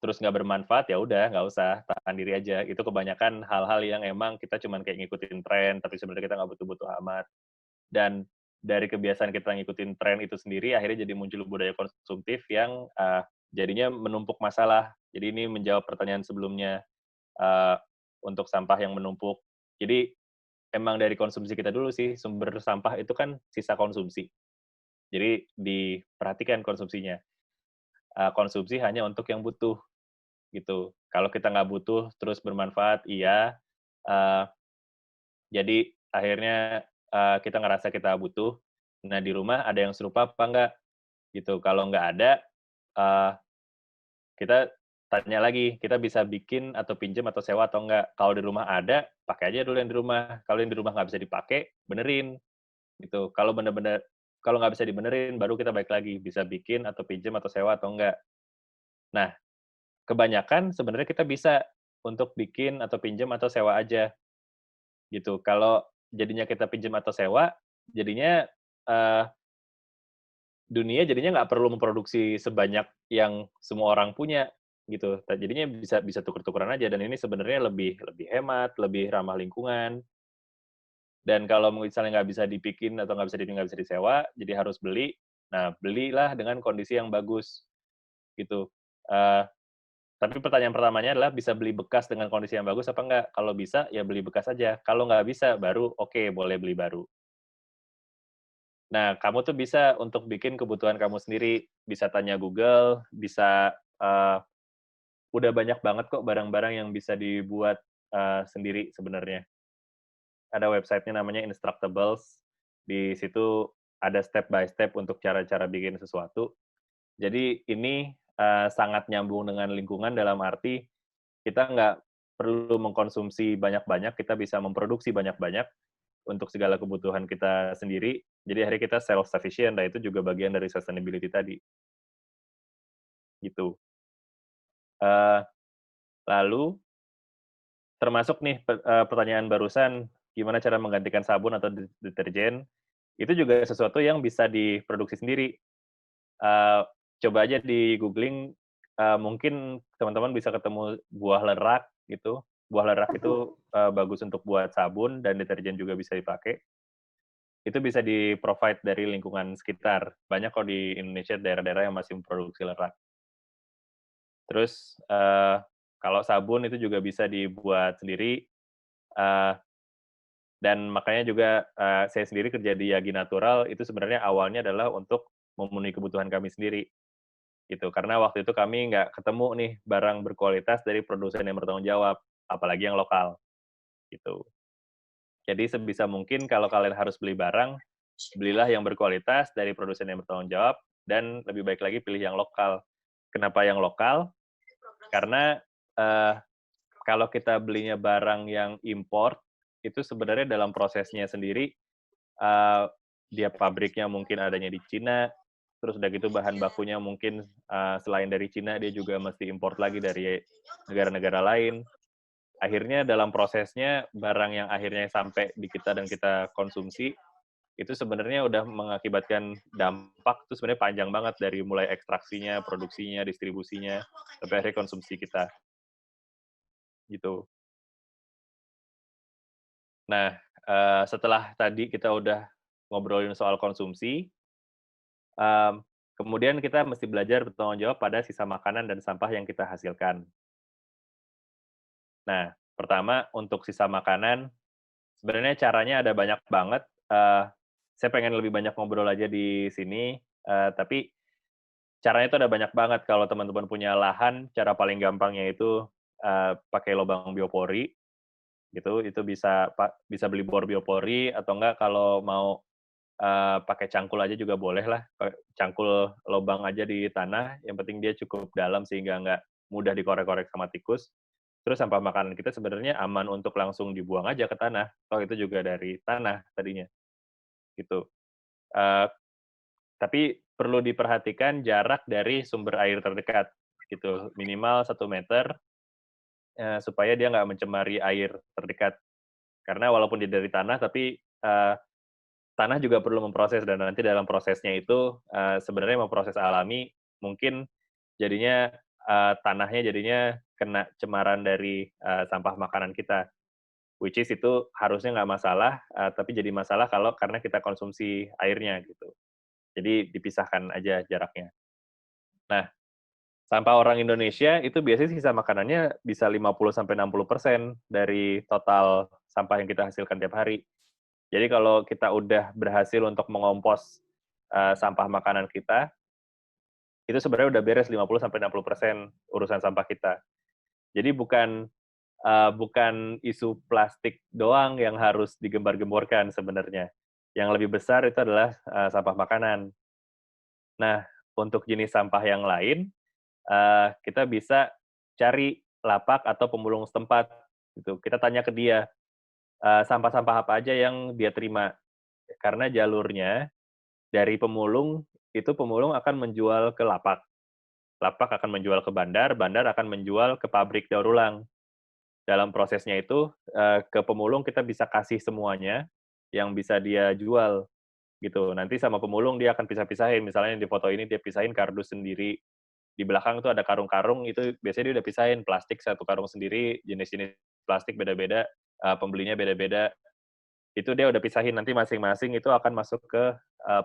terus nggak bermanfaat, ya udah nggak usah, tahan diri aja. Itu kebanyakan hal-hal yang emang kita cuman kayak ngikutin tren, tapi sebenarnya kita nggak butuh-butuh amat. Dan dari kebiasaan kita ngikutin tren itu sendiri, akhirnya jadi muncul budaya konsumtif yang jadinya menumpuk masalah. Jadi ini menjawab pertanyaan sebelumnya untuk sampah yang menumpuk. Jadi emang dari konsumsi kita dulu sih, sumber sampah itu kan sisa konsumsi. Jadi diperhatikan konsumsinya. Konsumsi hanya untuk yang butuh, gitu. Kalau kita nggak butuh, terus bermanfaat, iya. Jadi akhirnya kita ngerasa kita butuh. Nah, di rumah ada yang serupa apa enggak? Gitu. Kalau nggak ada, kita tanya lagi, kita bisa bikin atau pinjam atau sewa atau enggak. Kalau di rumah ada, pakai aja dulu yang di rumah. Kalau yang di rumah nggak bisa dipakai, benerin. Gitu. Kalau nggak bisa dibenerin, baru kita balik lagi. Bisa bikin atau pinjam atau sewa atau enggak. Nah, kebanyakan sebenarnya kita bisa untuk bikin atau pinjam atau sewa aja. Gitu. Kalau jadinya kita pinjam atau sewa, jadinya dunia jadinya nggak perlu memproduksi sebanyak yang semua orang punya gitu. Jadinya bisa tuker-tukeran aja, dan ini sebenarnya lebih hemat, lebih ramah lingkungan. Dan kalau misalnya nggak bisa dibikin atau nggak bisa disewa, jadi harus beli. Nah, belilah dengan kondisi yang bagus gitu. Tapi pertanyaan pertamanya adalah bisa beli bekas dengan kondisi yang bagus apa enggak? Kalau bisa, ya beli bekas aja. Kalau nggak bisa, baru oke, boleh beli baru. Nah, kamu tuh bisa untuk bikin kebutuhan kamu sendiri. Bisa tanya Google, bisa udah banyak banget kok barang-barang yang bisa dibuat sendiri sebenarnya. Ada website-nya namanya Instructables. Di situ ada step by step untuk cara-cara bikin sesuatu. Jadi ini sangat nyambung dengan lingkungan dalam arti kita nggak perlu mengkonsumsi banyak-banyak, kita bisa memproduksi banyak-banyak untuk segala kebutuhan kita sendiri. Jadi akhirnya kita self-sufficient, dan itu juga bagian dari sustainability tadi. Gitu. Lalu, termasuk nih pertanyaan barusan, gimana cara menggantikan sabun atau deterjen, itu juga sesuatu yang bisa diproduksi sendiri. Coba aja di googling, mungkin teman-teman bisa ketemu buah lerak gitu. Buah lerak itu bagus untuk buat sabun, dan deterjen juga bisa dipakai. Itu bisa di-provide dari lingkungan sekitar. Banyak kok di Indonesia daerah-daerah yang masih memproduksi lerak. Terus, kalau sabun itu juga bisa dibuat sendiri, dan makanya juga saya sendiri kerja di Yagi Natural, itu sebenarnya awalnya adalah untuk memenuhi kebutuhan kami sendiri. Gitu. Karena waktu itu kami nggak ketemu nih barang berkualitas dari produsen yang bertanggung jawab, apalagi yang lokal. Gitu. Jadi sebisa mungkin kalau kalian harus beli barang, belilah yang berkualitas dari produsen yang bertanggung jawab, dan lebih baik lagi pilih yang lokal. Kenapa yang lokal? Karena kalau kita belinya barang yang import, itu sebenarnya dalam prosesnya sendiri, dia pabriknya mungkin adanya di Cina, terus udah gitu bahan bakunya mungkin selain dari Cina, dia juga mesti import lagi dari negara-negara lain. Akhirnya dalam prosesnya, barang yang akhirnya sampai di kita dan kita konsumsi, itu sebenarnya udah mengakibatkan dampak itu sebenarnya panjang banget, dari mulai ekstraksinya, produksinya, distribusinya, sampai akhirnya konsumsi kita. Gitu. Nah, setelah tadi kita udah ngobrolin soal konsumsi, kemudian kita mesti belajar bertanggung jawab pada sisa makanan dan sampah yang kita hasilkan. Nah, pertama untuk sisa makanan, sebenarnya caranya ada banyak banget. Saya pengen lebih banyak ngobrol aja di sini, tapi caranya itu ada banyak banget. Kalau teman-teman punya lahan, cara paling gampangnya itu pakai lubang biopori, gitu. Itu bisa beli bor biopori, atau enggak kalau mau pakai cangkul aja juga boleh lah. Cangkul lubang aja di tanah, yang penting dia cukup dalam sehingga nggak mudah dikorek-korek sama tikus. Terus sampah makanan kita sebenarnya aman untuk langsung dibuang aja ke tanah. Toh itu juga dari tanah tadinya, gitu. Eh, tapi perlu diperhatikan jarak dari sumber air terdekat, gitu. Minimal 1 meter, supaya dia nggak mencemari air terdekat. Karena walaupun dia dari tanah, tapi tanah juga perlu memproses, dan nanti dalam prosesnya itu sebenarnya memproses alami, mungkin jadinya tanahnya jadinya kena cemaran dari sampah makanan kita, which is itu harusnya nggak masalah, tapi jadi masalah karena kita konsumsi airnya gitu. Jadi dipisahkan aja jaraknya. Nah, sampah orang Indonesia itu biasanya sisa makanannya bisa 50-60% dari total sampah yang kita hasilkan tiap hari. Jadi kalau kita udah berhasil untuk mengompos sampah makanan kita, itu sebenarnya udah beres 50-60% urusan sampah kita. Jadi bukan isu plastik doang yang harus digembar-gemborkan sebenarnya. Yang lebih besar itu adalah sampah makanan. Nah, untuk jenis sampah yang lain, kita bisa cari lapak atau pemulung setempat. Gitu. Kita tanya ke dia, sampah-sampah apa aja yang dia terima. Karena jalurnya dari pemulung, itu pemulung akan menjual ke lapak. Lapak akan menjual ke bandar, bandar akan menjual ke pabrik daur ulang. Dalam prosesnya itu, ke pemulung kita bisa kasih semuanya yang bisa dia jual. Gitu. Nanti sama pemulung dia akan pisah-pisahin. Misalnya di foto ini dia pisahin kardus sendiri. Di belakang tuh ada karung-karung, itu biasanya dia udah pisahin. Plastik satu karung sendiri, jenis-jenis plastik beda-beda, pembelinya beda-beda. Itu dia udah pisahin, nanti masing-masing itu akan masuk ke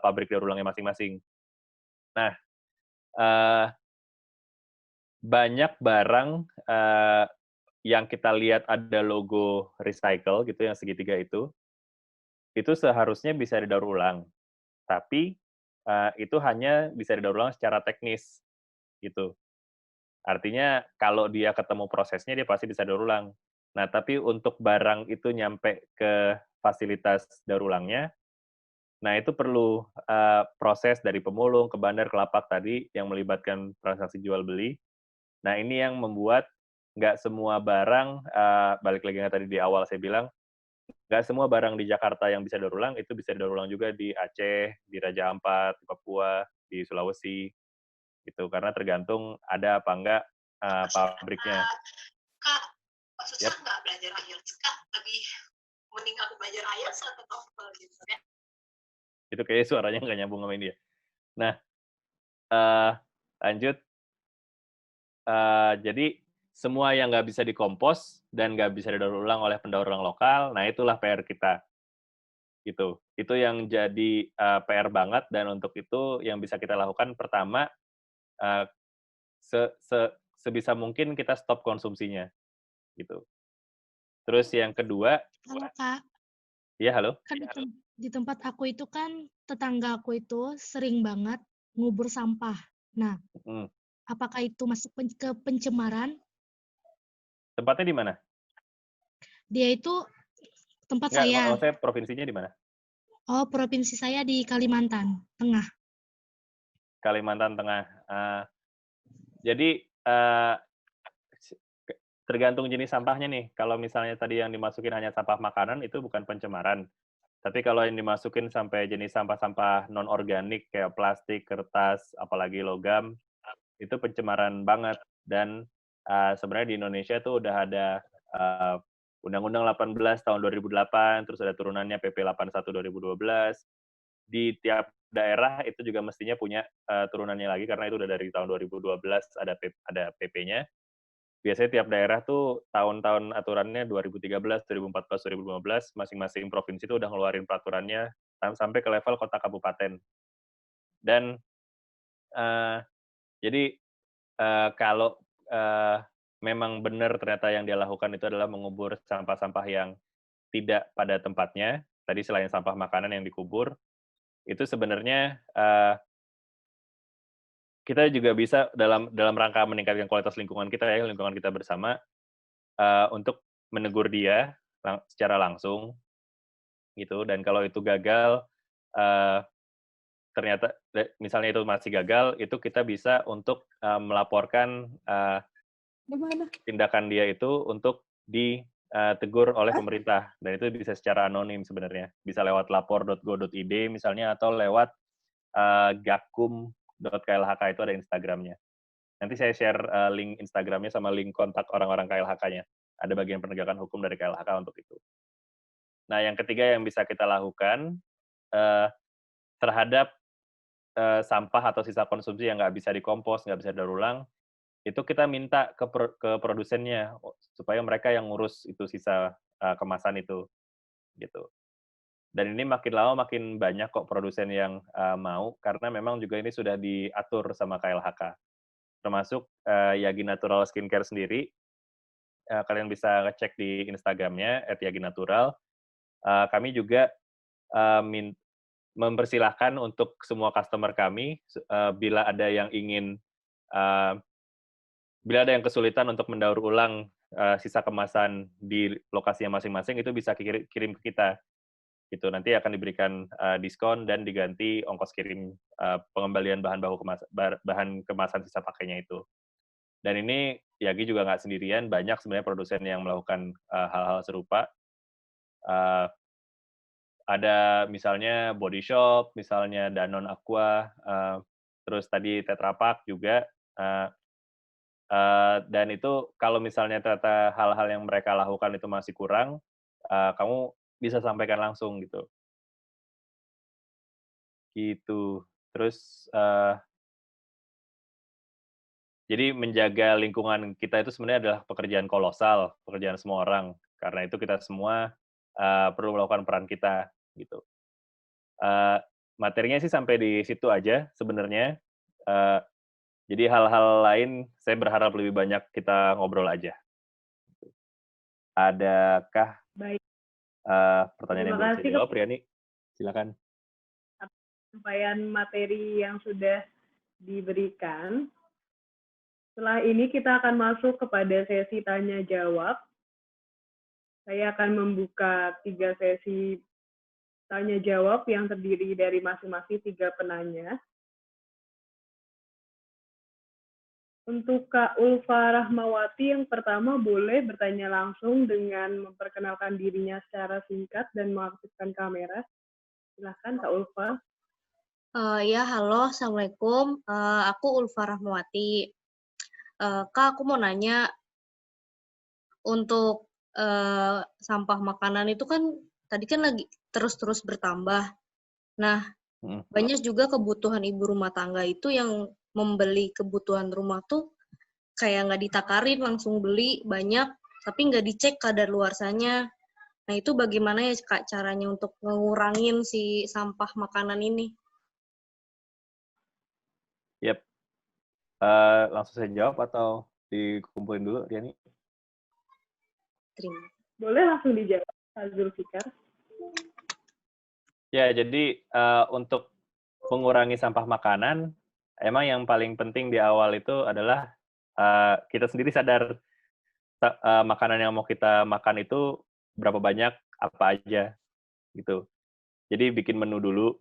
pabrik daur ulangnya masing-masing. Nah, banyak barang yang kita lihat ada logo recycle gitu, yang segitiga itu seharusnya bisa didaur ulang. Tapi itu hanya bisa didaur ulang secara teknis, gitu. Artinya kalau dia ketemu prosesnya, dia pasti bisa daur ulang. Nah, tapi untuk barang itu nyampe ke fasilitas daur ulangnya, nah itu perlu proses dari pemulung ke bandar ke lapak tadi yang melibatkan transaksi jual beli. Nah, ini yang membuat nggak semua barang, balik lagi yang tadi di awal saya bilang, nggak semua barang di Jakarta yang bisa daur ulang, itu bisa daur ulang juga di Aceh, di Raja Ampat, di Papua, di Sulawesi, gitu. Karena tergantung ada apa enggak pabriknya. Kak, susah Yep. nggak belajar IELTS, Kak? Lebih mending aku belajar IELTS atau TOEFL gitu kan? Itu kayaknya suaranya nggak nyambung sama ini ya. Nah, lanjut. Jadi semua yang nggak bisa dikompos dan nggak bisa didaur ulang oleh pendaur ulang lokal, nah itulah PR kita. Gitu. Itu yang jadi PR banget, dan untuk itu yang bisa kita lakukan pertama, uh, sebisa mungkin kita stop konsumsinya. Gitu. Terus yang kedua, Halo Kak, ya halo? kan di tempat aku itu kan tetangga aku itu sering banget ngubur sampah. Nah, apakah itu masuk ke pencemaran? Tempatnya di mana? Dia itu tempat Nggak, saya. maksudnya provinsinya di mana? Oh, provinsi saya di Kalimantan Tengah. Kalimantan Tengah. Jadi tergantung jenis sampahnya nih. Kalau misalnya tadi yang dimasukin hanya sampah makanan, itu bukan pencemaran. Tapi kalau yang dimasukin sampai jenis sampah-sampah non-organik kayak plastik, kertas, apalagi logam, itu pencemaran banget. Dan sebenarnya di Indonesia tuh udah ada Undang-Undang 18 tahun 2008, terus ada turunannya PP 81 2012. Di tiap daerah itu juga mestinya punya turunannya lagi, karena itu udah dari tahun 2012 ada PP-nya. Biasanya tiap daerah tuh tahun-tahun aturannya 2013, 2014, 2015, masing-masing provinsi itu udah ngeluarin peraturannya sampai ke level kota kabupaten. Dan jadi kalau memang benar ternyata yang dia lakukan itu adalah mengubur sampah-sampah yang tidak pada tempatnya, tadi selain sampah makanan yang dikubur, itu sebenarnya kita juga bisa dalam rangka meningkatkan kualitas lingkungan kita ya, lingkungan kita bersama, untuk menegur dia secara langsung gitu. Dan kalau itu gagal, ternyata misalnya itu masih gagal, itu kita bisa untuk melaporkan tindakan dia itu untuk ditegur oleh pemerintah, dan itu bisa secara anonim sebenarnya, bisa lewat lapor.go.id misalnya, atau lewat gakum.klhk, itu ada Instagramnya. Nanti saya share link Instagramnya sama link kontak orang-orang KLHK-nya. Ada bagian penegakan hukum dari KLHK untuk itu. Nah, yang ketiga yang bisa kita lakukan terhadap sampah atau sisa konsumsi yang nggak bisa dikompos, nggak bisa daur ulang, itu kita minta ke produsennya supaya mereka yang ngurus itu sisa kemasan itu, gitu. Dan ini makin lama makin banyak kok produsen yang mau, karena memang juga ini sudah diatur sama KLHK. Termasuk Yagi Natural Skincare sendiri, kalian bisa ngecek di Instagramnya @yaginatural. Kami juga mempersilahkan untuk semua customer kami, bila ada yang ingin, bila ada yang kesulitan untuk mendaur ulang sisa kemasan di lokasinya masing-masing, itu bisa kirim ke kita. Gitu, nanti akan diberikan diskon dan diganti ongkos kirim pengembalian bahan kemasan sisa pakainya itu. Dan ini Yagi juga nggak sendirian, banyak sebenarnya produsen yang melakukan hal-hal serupa. Ada misalnya Body Shop, misalnya Danone Aqua, terus tadi Tetra Pak juga. Dan itu kalau misalnya ternyata hal-hal yang mereka lakukan itu masih kurang, kamu bisa sampaikan langsung gitu. Gitu. Terus jadi menjaga lingkungan kita itu sebenarnya adalah pekerjaan kolosal, pekerjaan semua orang. Karena itu kita semua perlu melakukan peran kita gitu. Materinya sih sampai di situ aja sebenarnya. Jadi hal-hal lain saya berharap lebih banyak kita ngobrol aja. Adakah Baik. Pertanyaan yang Terima belum saya kasih, jawab, Riani? Silakan. Sampaian materi yang sudah diberikan. Setelah ini kita akan masuk kepada sesi tanya-jawab. Saya akan membuka 3 sesi tanya-jawab yang terdiri dari masing-masing 3 penanya. Untuk Kak Ulfa Rahmawati, yang pertama boleh bertanya langsung dengan memperkenalkan dirinya secara singkat dan mengaktifkan kamera. Silahkan Kak Ulfa. Ya, halo, Assalamualaikum. Aku Ulfa Rahmawati. Kak, aku mau nanya, untuk sampah makanan itu kan tadi kan lagi terus-terus bertambah. Nah, banyak juga kebutuhan ibu rumah tangga itu yang membeli kebutuhan rumah tuh kayak nggak ditakarin, langsung beli banyak, tapi nggak dicek kadaluarsanya. Nah, itu bagaimana ya Kak caranya untuk ngurangin si sampah makanan ini? Yap. Langsung saya jawab atau dikumpulin dulu, Riani? Terima. Boleh langsung dijawab, Pak Zulfikar. Ya, jadi untuk mengurangi sampah makanan, emang yang paling penting di awal itu adalah kita sendiri sadar makanan yang mau kita makan itu berapa banyak, apa aja, gitu. Jadi bikin menu dulu.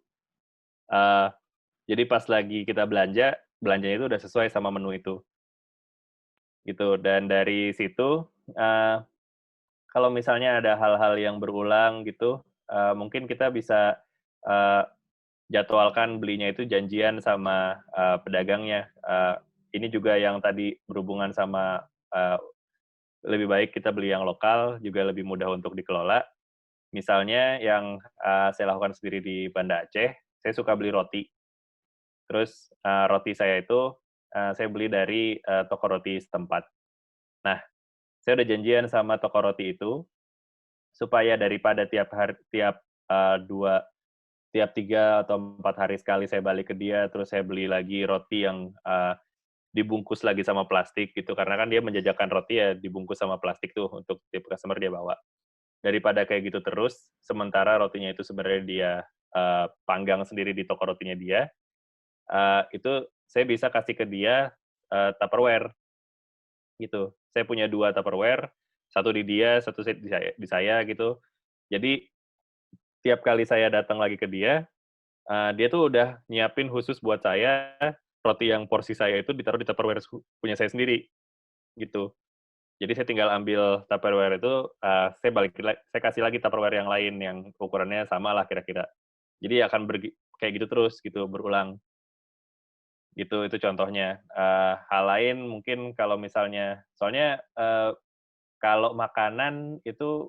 Jadi pas lagi kita belanjanya itu udah sesuai sama menu itu. Gitu. Dan dari situ, kalau misalnya ada hal-hal yang berulang gitu, mungkin kita bisa jadwalkan belinya itu janjian sama pedagangnya. Ini juga yang tadi berhubungan sama lebih baik kita beli yang lokal, juga lebih mudah untuk dikelola. Misalnya yang saya lakukan sendiri di Banda Aceh, saya suka beli roti. Terus roti saya itu saya beli dari toko roti setempat. Nah, saya udah janjian sama toko roti itu supaya daripada tiap 3 atau 4 hari sekali saya balik ke dia, terus saya beli lagi roti yang dibungkus lagi sama plastik gitu, karena kan dia menjajakan roti ya dibungkus sama plastik tuh untuk tiap customer dia bawa. Daripada kayak gitu terus, sementara rotinya itu sebenarnya dia panggang sendiri di toko rotinya dia, itu saya bisa kasih ke dia Tupperware gitu. Saya punya 2 Tupperware, satu di dia, satu di saya gitu. Jadi tiap kali saya datang lagi ke dia, dia tuh udah nyiapin khusus buat saya, roti yang porsi saya itu ditaruh di Tupperware punya saya sendiri, gitu. Jadi saya tinggal ambil Tupperware itu, saya kasih lagi Tupperware yang lain yang ukurannya sama lah kira-kira. Jadi akan kayak gitu terus gitu, berulang. Gitu, itu contohnya. Hal lain mungkin kalau misalnya, soalnya kalau makanan itu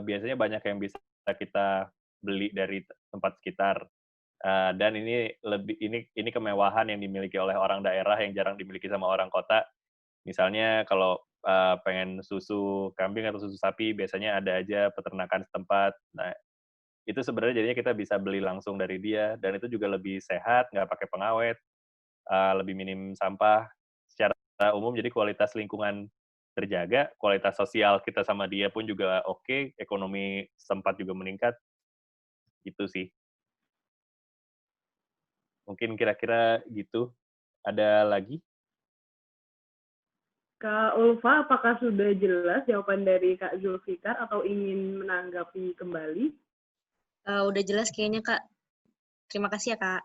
biasanya banyak yang bisa kita beli dari tempat sekitar. Dan ini kemewahan yang dimiliki oleh orang daerah yang jarang dimiliki sama orang kota. Misalnya kalau pengen susu kambing atau susu sapi, biasanya ada aja peternakan setempat. Nah, itu sebenarnya jadinya kita bisa beli langsung dari dia, dan itu juga lebih sehat, nggak pakai pengawet, lebih minim sampah. Secara umum, jadi kualitas lingkungan terjaga, kualitas sosial kita sama dia pun juga oke, ekonomi setempat juga meningkat. Gitu sih. Mungkin kira-kira gitu. Ada lagi? Kak Ulfa, apakah sudah jelas jawaban dari Kak Zulfikar atau ingin menanggapi kembali? Udah jelas kayaknya, Kak. Terima kasih ya, Kak.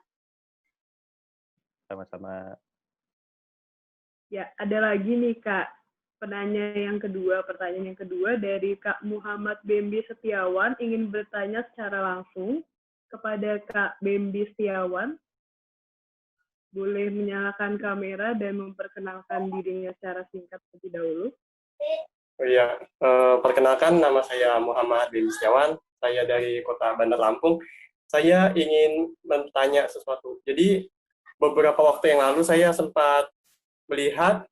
Sama-sama. Ya, ada lagi nih, Kak. Pertanyaan yang kedua dari Kak Muhammad Bembi Setiawan ingin bertanya secara langsung kepada Kak Bembi Setiawan. Boleh menyalakan kamera dan memperkenalkan dirinya secara singkat terlebih dahulu. Oh iya, perkenalkan nama saya Muhammad Bembi Setiawan. Saya dari Kota Bandar Lampung. Saya ingin bertanya sesuatu. Jadi beberapa waktu yang lalu saya sempat melihat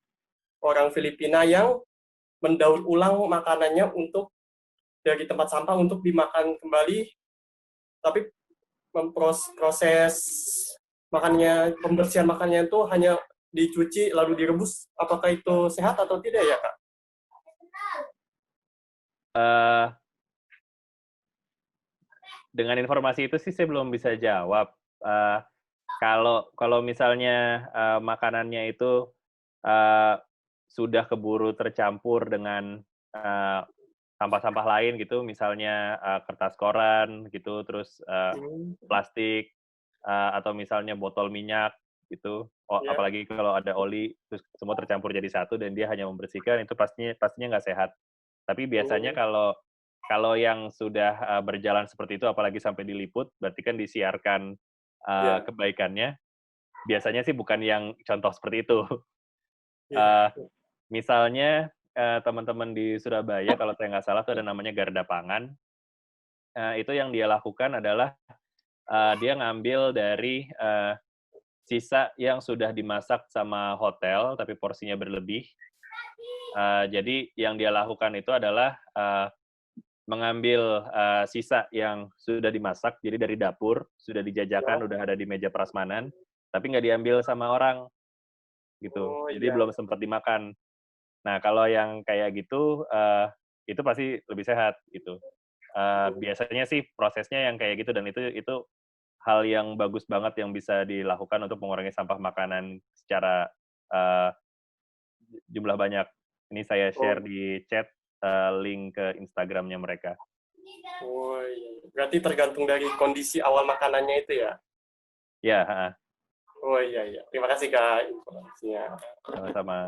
orang Filipina yang mendaur ulang makanannya dari tempat sampah untuk dimakan kembali, tapi proses pembersihan makannya itu hanya dicuci lalu direbus. Apakah itu sehat atau tidak ya, Kak? Dengan informasi itu sih saya belum bisa jawab. Kalau misalnya makanannya itu sudah keburu tercampur dengan sampah-sampah lain gitu, misalnya kertas koran gitu, terus plastik, atau misalnya botol minyak gitu, apalagi kalau ada oli, terus semua tercampur jadi satu dan dia hanya membersihkan, itu pastinya nggak sehat. Tapi biasanya kalau yang sudah berjalan seperti itu, apalagi sampai diliput, berarti kan disiarkan kebaikannya. Biasanya sih bukan yang contoh seperti itu. Misalnya teman-teman di Surabaya, kalau saya nggak salah, itu ada namanya Garda Pangan. Itu yang dia lakukan adalah dia ngambil dari sisa yang sudah dimasak sama hotel, tapi porsinya berlebih. Jadi yang dia lakukan itu adalah mengambil sisa yang sudah dimasak, jadi dari dapur, sudah dijajakan, udah ada di meja prasmanan, tapi nggak diambil sama orang, gitu. Jadi belum sempat dimakan. Nah, kalau yang kayak gitu, itu pasti lebih sehat, gitu. Biasanya sih prosesnya yang kayak gitu, dan itu hal yang bagus banget yang bisa dilakukan untuk mengurangi sampah makanan secara jumlah banyak. Ini saya share di chat link ke Instagramnya mereka. Oh iya. Berarti tergantung dari kondisi awal makanannya itu ya? Ya. Oh iya. Terima kasih, Kak, informasinya. Sama-sama.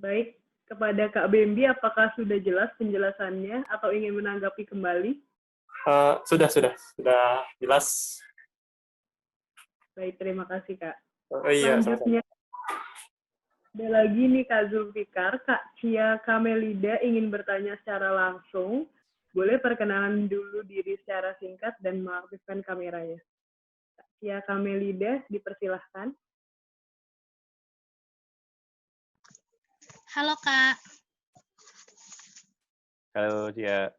Baik, kepada Kak Bembi, apakah sudah jelas penjelasannya atau ingin menanggapi kembali? Sudah jelas. Baik, terima kasih, Kak. Oh iya, selanjutnya ada lagi nih Kak Zulfikar, Kak Cia Kamelida ingin bertanya secara langsung. Boleh perkenalan dulu diri secara singkat dan mengaktifkan kameranya. Kak Cia Kamelida, dipersilahkan. Halo Kak. Halo Cia.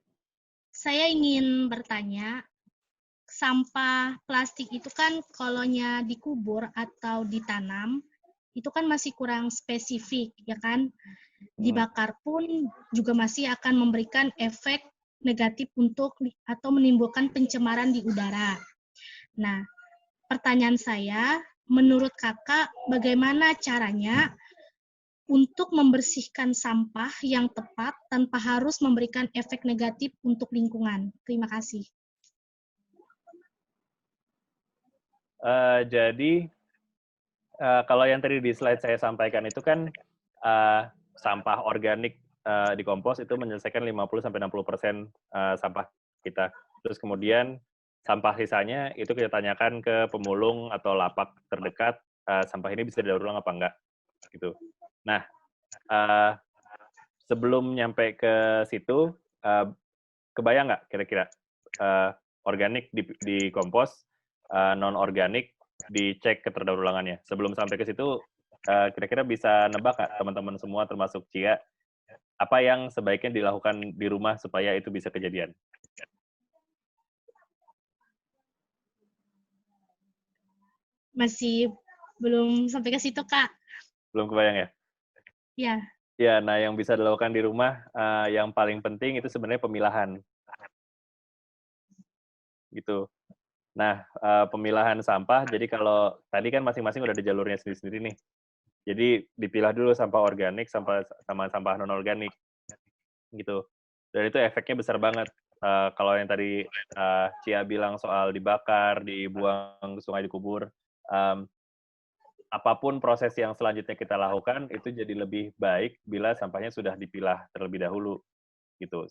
Saya ingin bertanya, sampah plastik itu kan kalaunya dikubur atau ditanam, itu kan masih kurang spesifik, ya kan? Dibakar pun juga masih akan memberikan efek negatif atau menimbulkan pencemaran di udara. Nah, pertanyaan saya, menurut kakak bagaimana caranya untuk membersihkan sampah yang tepat tanpa harus memberikan efek negatif untuk lingkungan? Terima kasih. Jadi kalau yang tadi di slide saya sampaikan itu kan sampah organik di kompos itu menyelesaikan 50-60% sampah kita. Terus kemudian sampah sisanya itu kita tanyakan ke pemulung atau lapak terdekat, sampah ini bisa didaur ulang apa enggak, gitu. Nah, sebelum nyampe ke situ, kebayang nggak kira-kira organik di kompos, non-organik dicek keterdaur-ulangannya. Sebelum sampai ke situ, kira-kira bisa nebak nggak teman-teman semua termasuk Cia, apa yang sebaiknya dilakukan di rumah supaya itu bisa kejadian? Masih belum sampai ke situ, Kak. Belum kebayang ya? Ya. Ya, nah yang bisa dilakukan di rumah, yang paling penting itu sebenarnya pemilahan. Gitu. Nah, pemilahan sampah, jadi kalau tadi kan masing-masing udah ada jalurnya sendiri-sendiri nih. Jadi dipilah dulu sampah organik sama sampah non-organik. Gitu. Dan itu efeknya besar banget. Kalau yang tadi Cia bilang soal dibakar, dibuang ke sungai, dikubur, apapun proses yang selanjutnya kita lakukan, itu jadi lebih baik bila sampahnya sudah dipilah terlebih dahulu. Gitu.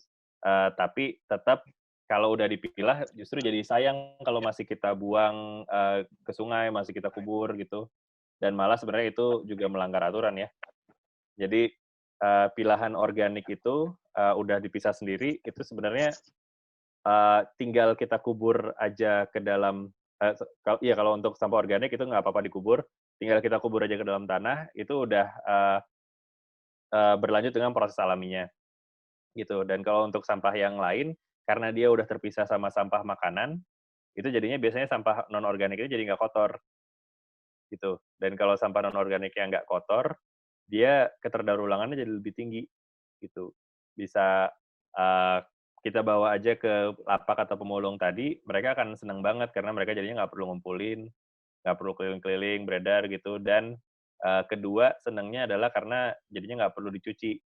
Tapi tetap kalau udah dipilah, justru jadi sayang kalau masih kita buang ke sungai, masih kita kubur gitu. Dan malah sebenarnya itu juga melanggar aturan ya. Jadi pilahan organik itu udah dipisah sendiri, itu sebenarnya tinggal kita kubur aja ke dalam, iya kalau untuk sampah organik itu nggak apa-apa dikubur, tinggal kita kubur aja ke dalam tanah, itu udah berlanjut dengan proses alaminya. Gitu. Dan kalau untuk sampah yang lain, karena dia udah terpisah sama sampah makanan, itu jadinya biasanya sampah non-organik itu jadi nggak kotor. Gitu. Dan kalau sampah non-organik yang nggak kotor, dia keterdaur ulangannya jadi lebih tinggi. Gitu. Bisa kita bawa aja ke lapak atau pemulung tadi, mereka akan senang banget karena mereka jadinya nggak perlu ngumpulin, nggak perlu keliling-keliling, beredar gitu. Dan kedua, senangnya adalah karena jadinya nggak perlu dicuci.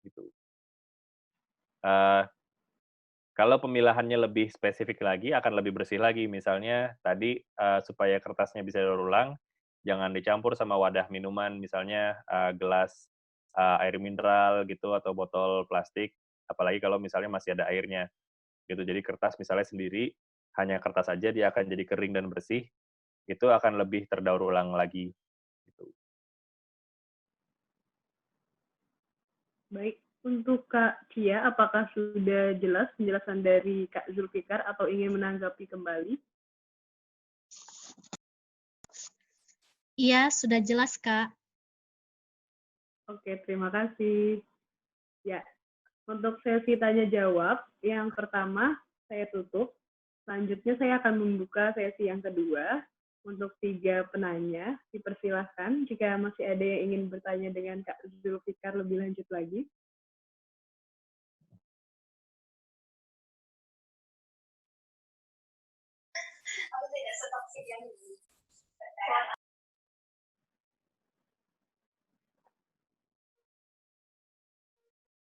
Gitu. Kalau pemilahannya lebih spesifik lagi, akan lebih bersih lagi. Misalnya tadi supaya kertasnya bisa daur ulang, jangan dicampur sama wadah minuman, misalnya gelas air mineral gitu atau botol plastik. Apalagi kalau misalnya masih ada airnya. Gitu. Jadi kertas misalnya sendiri, hanya kertas saja dia akan jadi kering dan bersih. Itu akan lebih terdaur ulang lagi. Gitu. Baik. Untuk Kak Cia, apakah sudah jelas penjelasan dari Kak Zulfikar atau ingin menanggapi kembali? Iya, sudah jelas, Kak. Oke, terima kasih. Ya, untuk sesi tanya-jawab, yang pertama saya tutup. Selanjutnya saya akan membuka sesi yang kedua. Untuk 3 penanya, dipersilahkan jika masih ada yang ingin bertanya dengan Kak Zulfikar lebih lanjut lagi.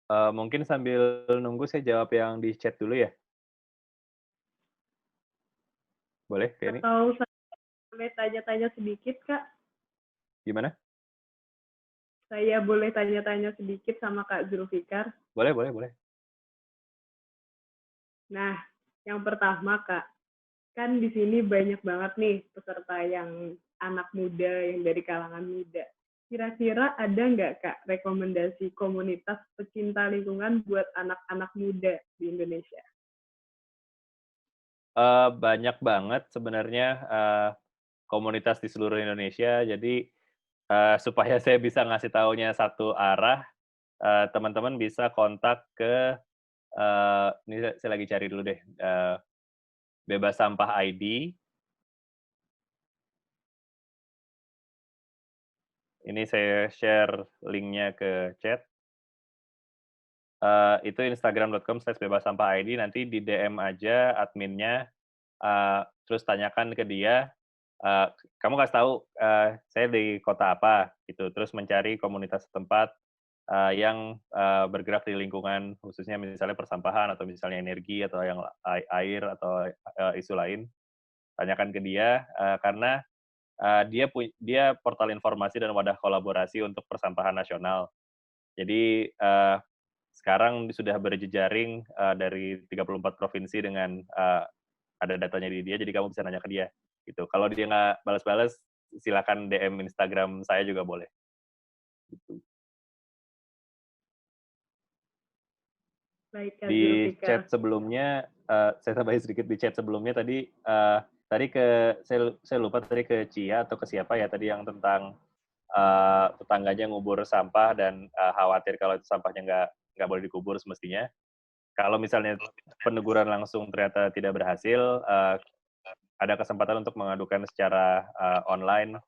Mungkin sambil nunggu saya jawab yang di chat dulu ya. Boleh, Denny? Atau saya boleh tanya-tanya sedikit, Kak? Gimana? Saya boleh tanya-tanya sedikit sama Kak Zulfikar? Boleh, boleh, boleh. Nah, yang pertama, Kak, kan di sini banyak banget nih peserta yang anak muda, yang dari kalangan muda. Kira-kira ada nggak, Kak, rekomendasi komunitas pecinta lingkungan buat anak-anak muda di Indonesia? Banyak banget sebenarnya komunitas di seluruh Indonesia. Jadi supaya saya bisa ngasih taunya satu arah, teman-teman bisa kontak ke ini saya lagi cari dulu deh, Bebas Sampah ID. Ini saya share linknya ke chat. Itu instagram.com/bebassampahid, nanti di DM aja adminnya, terus tanyakan ke dia kamu kasih tahu saya di kota apa gitu, terus mencari komunitas setempat yang bergerak di lingkungan, khususnya misalnya persampahan atau misalnya energi atau yang air atau isu lain. Tanyakan ke dia karena dia portal informasi dan wadah kolaborasi untuk persampahan nasional. Jadi sekarang sudah berjejaring dari 34 provinsi dengan ada datanya di dia, jadi kamu bisa nanya ke dia. Gitu. Kalau dia nggak balas-balas, silakan DM Instagram saya juga boleh. Gitu. Baik, Kak Di Zulfikar. chat sebelumnya, saya tambahin sedikit di chat sebelumnya tadi saya lupa tadi ke Cia atau ke siapa ya tadi yang tentang tetangganya ngubur sampah dan khawatir kalau itu sampahnya nggak boleh dikubur semestinya. Kalau misalnya peneguran langsung ternyata tidak berhasil, ada kesempatan untuk mengadukan secara online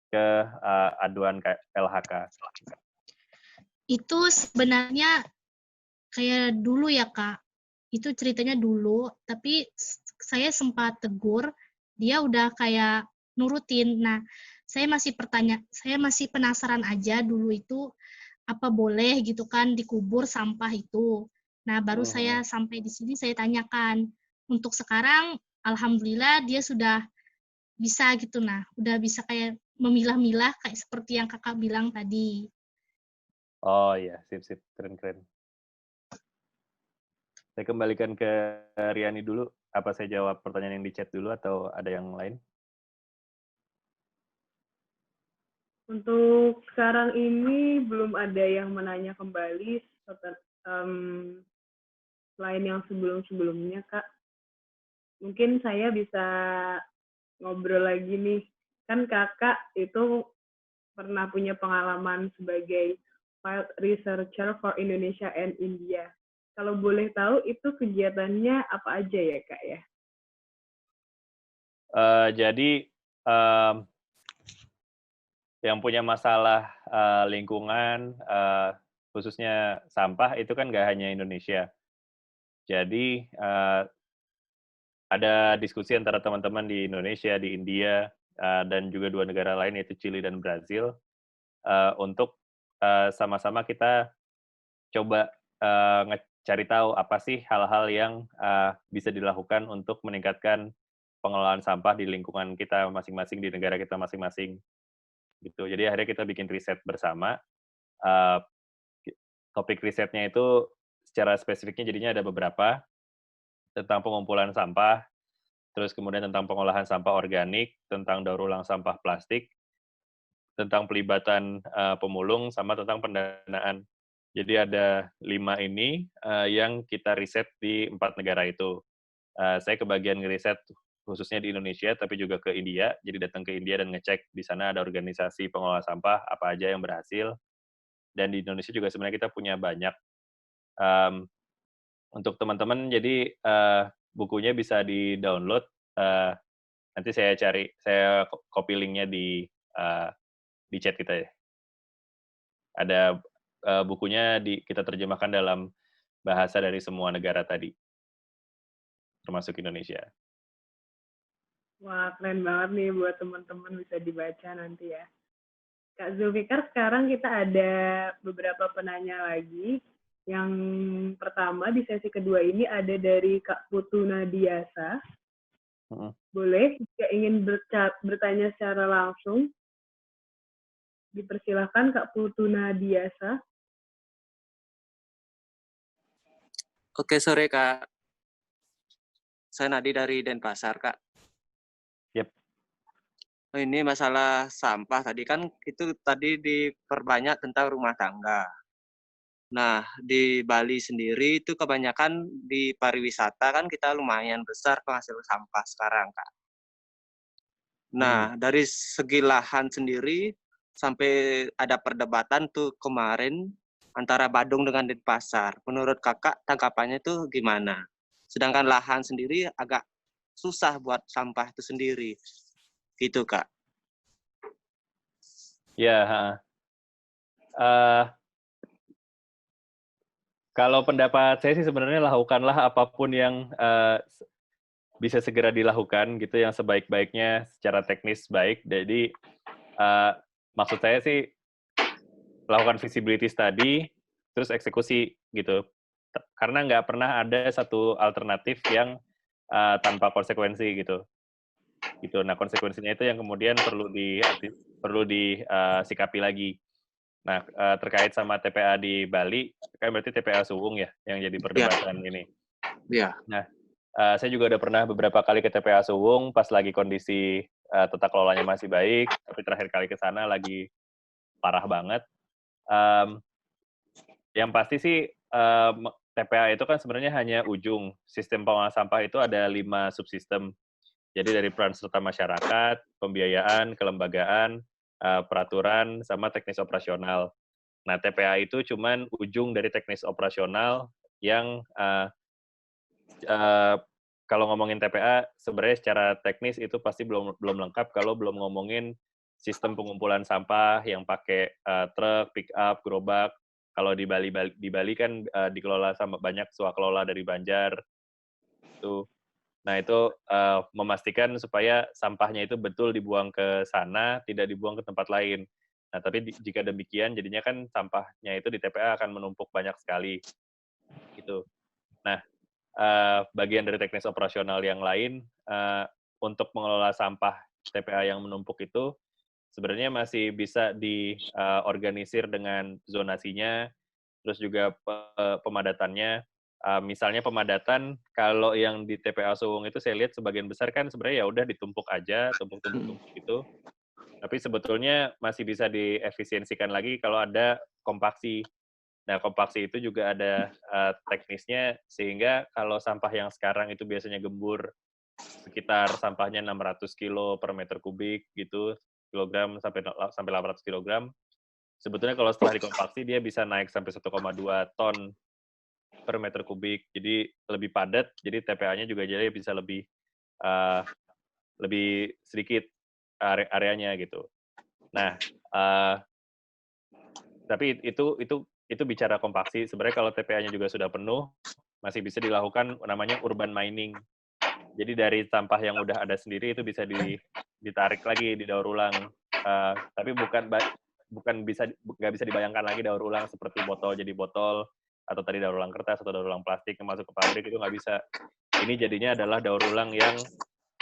ke aduan LHK. Itu sebenarnya kayak dulu ya, Kak. Itu ceritanya dulu, tapi saya sempat tegur, dia udah kayak nurutin. Nah, saya masih penasaran aja dulu itu apa boleh gitu kan dikubur sampah itu. Nah, baru saya sampai di sini saya tanyakan. Untuk sekarang alhamdulillah dia sudah bisa gitu, nah, udah bisa kayak memilah-milah kayak seperti yang Kakak bilang tadi. Oh iya, sip, keren. Saya kembalikan ke Riani dulu. Apa saya jawab pertanyaan yang di chat dulu atau ada yang lain? Untuk sekarang ini belum ada yang menanya kembali selain yang sebelum-sebelumnya, Kak. Mungkin saya bisa ngobrol lagi nih. Kan Kakak itu pernah punya pengalaman sebagai field researcher for Indonesia and India. Kalau boleh tahu itu kegiatannya apa aja ya, Kak ya? Jadi yang punya masalah lingkungan, khususnya sampah itu kan nggak hanya Indonesia. Jadi ada diskusi antara teman-teman di Indonesia, di India, dan juga 2 negara lain yaitu Chili dan Brazil untuk sama-sama kita coba cari tahu apa sih hal-hal yang bisa dilakukan untuk meningkatkan pengelolaan sampah di lingkungan kita masing-masing, di negara kita masing-masing. Gitu. Jadi akhirnya kita bikin riset bersama. Topik risetnya itu secara spesifiknya jadinya ada beberapa, tentang pengumpulan sampah, terus kemudian tentang pengolahan sampah organik, tentang daur ulang sampah plastik, tentang pelibatan pemulung, sama tentang pendanaan. Jadi ada 5 ini yang kita riset di 4 negara itu. Saya kebagian ngeriset khususnya di Indonesia, tapi juga ke India. Jadi datang ke India dan ngecek di sana ada organisasi pengelola sampah, apa aja yang berhasil. Dan di Indonesia juga sebenarnya kita punya banyak. Untuk teman-teman, jadi bukunya bisa di-download. Nanti saya copy linknya di chat kita ya. Ada bukunya kita terjemahkan dalam bahasa dari semua negara tadi, termasuk Indonesia. Wah, keren banget nih buat teman-teman bisa dibaca nanti ya. Kak Zulfikar, sekarang kita ada beberapa penanya lagi. Yang pertama di sesi kedua ini ada dari Kak Putu Nadiasa. Boleh, jika ingin bertanya secara langsung, dipersilahkan Kak Putu Nadiasa. Oke, sore Kak. Saya Nadi dari Denpasar, Kak. Yep. Ini masalah sampah tadi kan itu tadi diperbanyak tentang rumah tangga. Nah, di Bali sendiri itu kebanyakan di pariwisata kan kita lumayan besar penghasil sampah sekarang, Kak. Nah, dari segi lahan sendiri sampai ada perdebatan tuh kemarin antara Badung dengan Denpasar. Menurut Kakak tanggapannya itu gimana? Sedangkan lahan sendiri agak susah buat sampah itu sendiri. Gitu, Kak. Ya, kalau pendapat saya sih sebenarnya lakukanlah apapun yang bisa segera dilakukan gitu yang sebaik-baiknya secara teknis baik. Jadi maksud saya sih lakukan feasibility study terus eksekusi gitu. Karena nggak pernah ada satu alternatif yang tanpa konsekuensi gitu. Nah, konsekuensinya itu yang kemudian perlu disikapi lagi. Nah, terkait sama TPA di Bali, kan berarti TPA Suwung ya yang jadi perdebatan ini. Iya. Nah, saya juga udah pernah beberapa kali ke TPA Suwung pas lagi kondisi tata kelolanya masih baik, tapi terakhir kali ke sana lagi parah banget. Yang pasti sih TPA itu kan sebenarnya hanya ujung. Sistem pengelolaan sampah itu ada 5 subsistem. Jadi dari peran serta masyarakat, pembiayaan, kelembagaan, peraturan, sama teknis operasional. Nah, TPA itu cuman ujung dari teknis operasional yang kalau ngomongin TPA, sebenarnya secara teknis itu pasti belum lengkap kalau belum ngomongin sistem pengumpulan sampah yang pakai truk, pick up, gerobak. Kalau di Bali kan dikelola sama banyak swakelola dari Banjar. Tuh. Nah, itu memastikan supaya sampahnya itu betul dibuang ke sana, tidak dibuang ke tempat lain. Nah, tapi jika demikian, jadinya kan sampahnya itu di TPA akan menumpuk banyak sekali. Gitu. Nah, bagian dari teknis operasional yang lain, untuk mengelola sampah TPA yang menumpuk itu, sebenarnya masih bisa diorganisir dengan zonasinya, terus juga pemadatannya. Misalnya pemadatan, kalau yang di TPA Suwung itu saya lihat sebagian besar kan sebenarnya ya udah ditumpuk aja, tumpuk-tumpuk gitu. Tapi sebetulnya masih bisa diefisiensikan lagi kalau ada kompaksi. Nah, kompaksi itu juga ada teknisnya, sehingga kalau sampah yang sekarang itu biasanya gembur sekitar sampahnya 600 kilo per meter kubik gitu, kilogram sampai 800 kilogram. Sebetulnya kalau setelah dikompaksi dia bisa naik sampai 1,2 ton per meter kubik. Jadi lebih padat, jadi TPA-nya juga jadi bisa lebih sedikit areanya gitu. Nah, tapi itu bicara kompaksi. Sebenarnya kalau TPA-nya juga sudah penuh, masih bisa dilakukan namanya urban mining. Jadi dari sampah yang udah ada sendiri itu bisa ditarik lagi, didaur ulang. Tapi nggak bisa dibayangkan lagi daur ulang seperti botol jadi botol, atau tadi daur ulang kertas atau daur ulang plastik yang masuk ke pabrik, itu nggak bisa. Ini jadinya adalah daur ulang yang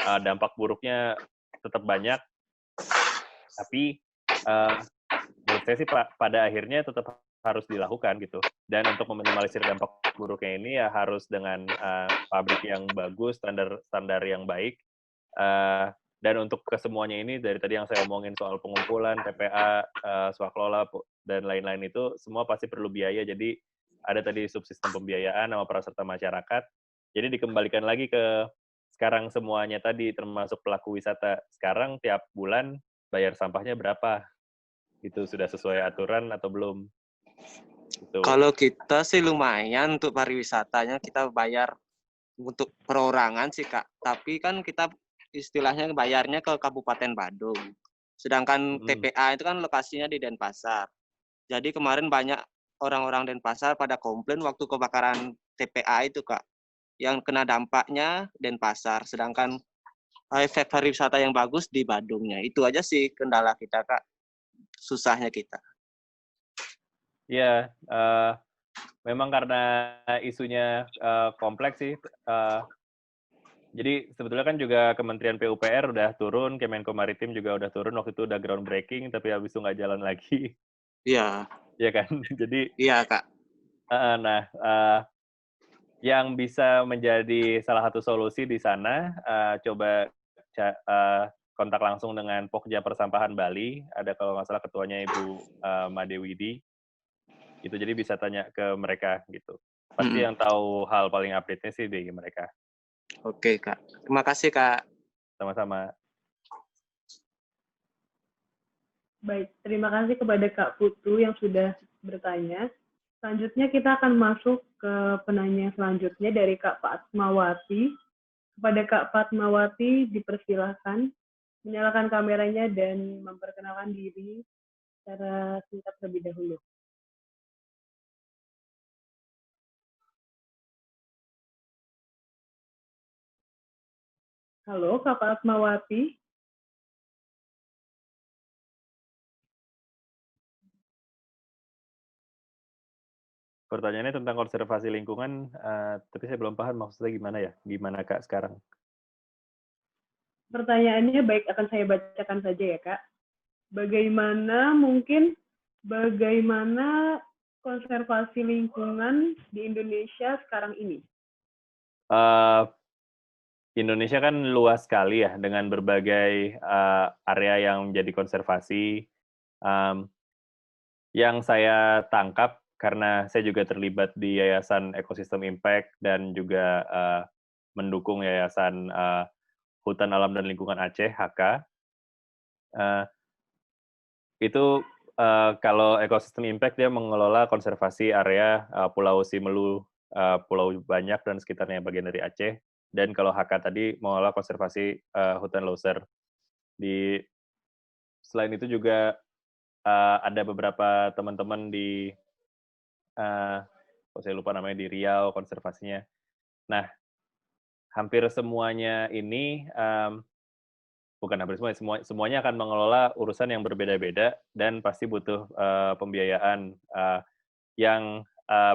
dampak buruknya tetap banyak, tapi menurut saya sih pada akhirnya tetap harus dilakukan gitu. Dan untuk meminimalisir dampak buruknya ini ya harus dengan pabrik yang bagus, standar yang baik. Dan untuk kesemuanya ini dari tadi yang saya omongin soal pengumpulan, TPA, swakelola dan lain-lain itu semua pasti perlu biaya. Jadi ada tadi subsistem pembiayaan sama praserta masyarakat. Jadi dikembalikan lagi ke sekarang semuanya tadi termasuk pelaku wisata. Sekarang tiap bulan bayar sampahnya berapa? Itu sudah sesuai aturan atau belum? Gitu. Kalau kita sih lumayan untuk pariwisatanya, kita bayar untuk perorangan sih Kak. Tapi kan kita istilahnya bayarnya ke Kabupaten Badung. Sedangkan TPA itu kan lokasinya di Denpasar. Jadi kemarin banyak orang-orang Denpasar pada komplain waktu kebakaran TPA itu Kak. Yang kena dampaknya Denpasar. Sedangkan efek pariwisata yang bagus di Badungnya. Itu aja sih kendala kita Kak. Susahnya kita. Ya, memang karena isunya kompleks sih. Jadi sebetulnya kan juga Kementerian PUPR udah turun, Kemenko Maritim juga udah turun, waktu itu udah groundbreaking, tapi habis itu nggak jalan lagi. Iya. Iya kan? Jadi. Iya Kak. Nah, yang bisa menjadi salah satu solusi di sana, coba kontak langsung dengan Pokja Persampahan Bali, ada kalau nggak salah ketuanya Ibu Made Widi. Gitu, jadi bisa tanya ke mereka gitu. Pasti yang tahu hal paling update-nya sih dari mereka. Oke Kak, terima kasih Kak. Sama-sama. Baik, terima kasih kepada Kak Putu yang sudah bertanya. Selanjutnya kita akan masuk ke penanya selanjutnya dari Kak Fatmawati. Kepada Kak Fatmawati dipersilahkan menyalakan kameranya dan memperkenalkan diri secara singkat terlebih dahulu. Halo, Kak Fatmawati. Pertanyaannya tentang konservasi lingkungan, tapi saya belum paham maksudnya gimana ya? Gimana Kak sekarang? Pertanyaannya baik, akan saya bacakan saja ya Kak. Bagaimana konservasi lingkungan di Indonesia sekarang ini? Indonesia kan luas sekali ya, dengan berbagai area yang menjadi konservasi. Yang saya tangkap, karena saya juga terlibat di Yayasan Ekosistem Impact dan juga mendukung Yayasan Hutan Alam dan Lingkungan Aceh, HK. Itu kalau Ekosistem Impact dia mengelola konservasi area Pulau Simelu, Pulau Banyak dan sekitarnya bagian dari Aceh. Dan kalau HK tadi mengelola konservasi hutan loser. Selain itu juga ada beberapa teman-teman di saya lupa namanya, di Riau konservasinya. Nah, hampir semuanya ini bukan hampir semuanya akan mengelola urusan yang berbeda-beda dan pasti butuh pembiayaan yang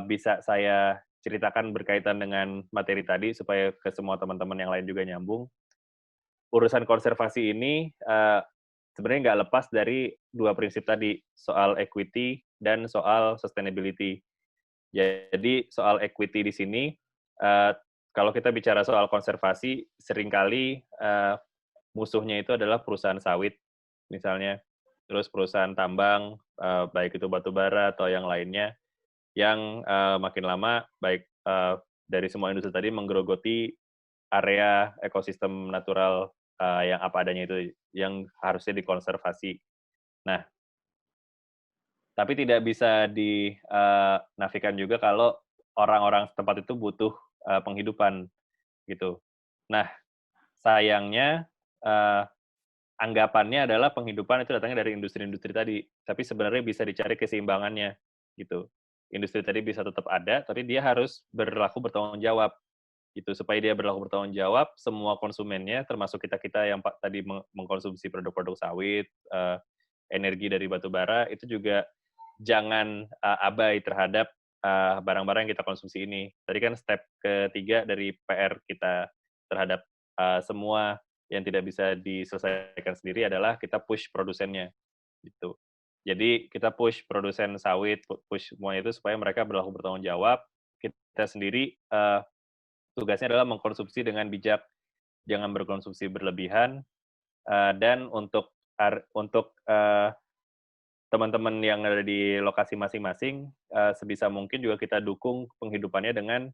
bisa saya ceritakan berkaitan dengan materi tadi supaya ke semua teman-teman yang lain juga nyambung. Urusan konservasi ini sebenarnya nggak lepas dari dua prinsip tadi, soal equity dan soal sustainability. Jadi soal equity di sini, kalau kita bicara soal konservasi, seringkali musuhnya itu adalah perusahaan sawit, misalnya, terus perusahaan tambang, baik itu batu bara atau yang lainnya, yang makin lama, baik dari semua industri tadi, menggerogoti area ekosistem natural yang apa adanya itu, yang harusnya dikonservasi. Nah, tapi tidak bisa dinafikan juga kalau orang-orang setempat itu butuh penghidupan, gitu. Nah, sayangnya anggapannya adalah penghidupan itu datangnya dari industri-industri tadi, tapi sebenarnya bisa dicari keseimbangannya, gitu. Industri tadi bisa tetap ada, tapi dia harus bertanggung jawab, gitu. Supaya dia berlaku bertanggung jawab, semua konsumennya, termasuk kita-kita yang tadi mengkonsumsi produk-produk sawit, energi dari batu bara, itu juga jangan abai terhadap barang-barang yang kita konsumsi ini. Tadi kan step ketiga dari PR kita terhadap semua yang tidak bisa diselesaikan sendiri adalah kita push produsennya, gitu. Jadi kita push produsen sawit, push semuanya itu supaya mereka berlaku bertanggung jawab. Kita sendiri tugasnya adalah mengkonsumsi dengan bijak, jangan berkonsumsi berlebihan, dan untuk teman-teman yang ada di lokasi masing-masing, sebisa mungkin juga kita dukung penghidupannya dengan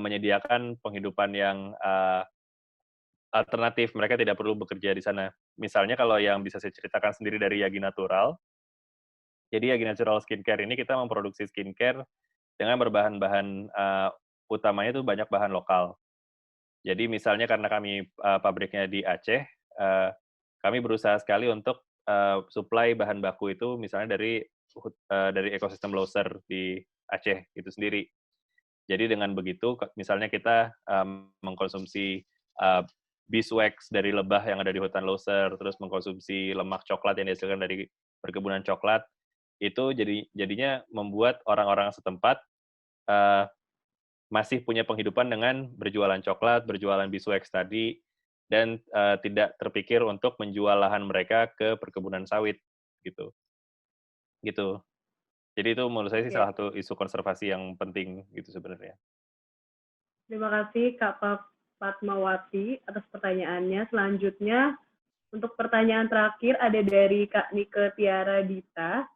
menyediakan penghidupan yang alternatif. Mereka tidak perlu bekerja di sana. Misalnya kalau yang bisa saya ceritakan sendiri dari Yagi Natural, jadi Yagi Natural Skincare ini kita memproduksi skincare dengan berbahan-bahan utamanya itu banyak bahan lokal. Jadi misalnya karena kami pabriknya di Aceh, kami berusaha sekali untuk supply bahan baku itu misalnya dari ekosistem loser di Aceh itu sendiri. Jadi dengan begitu, misalnya kita mengkonsumsi beeswax dari lebah yang ada di hutan loser, terus mengkonsumsi lemak coklat yang dihasilkan dari perkebunan coklat, itu jadinya membuat orang-orang setempat masih punya penghidupan dengan berjualan coklat, berjualan beeswax tadi, dan tidak terpikir untuk menjual lahan mereka ke perkebunan sawit, gitu. Jadi itu menurut saya sih salah satu isu konservasi yang penting gitu sebenarnya. Terima kasih Kak Fatmawati atas pertanyaannya. Selanjutnya, untuk pertanyaan terakhir ada dari Kak Nike Tiara Dita.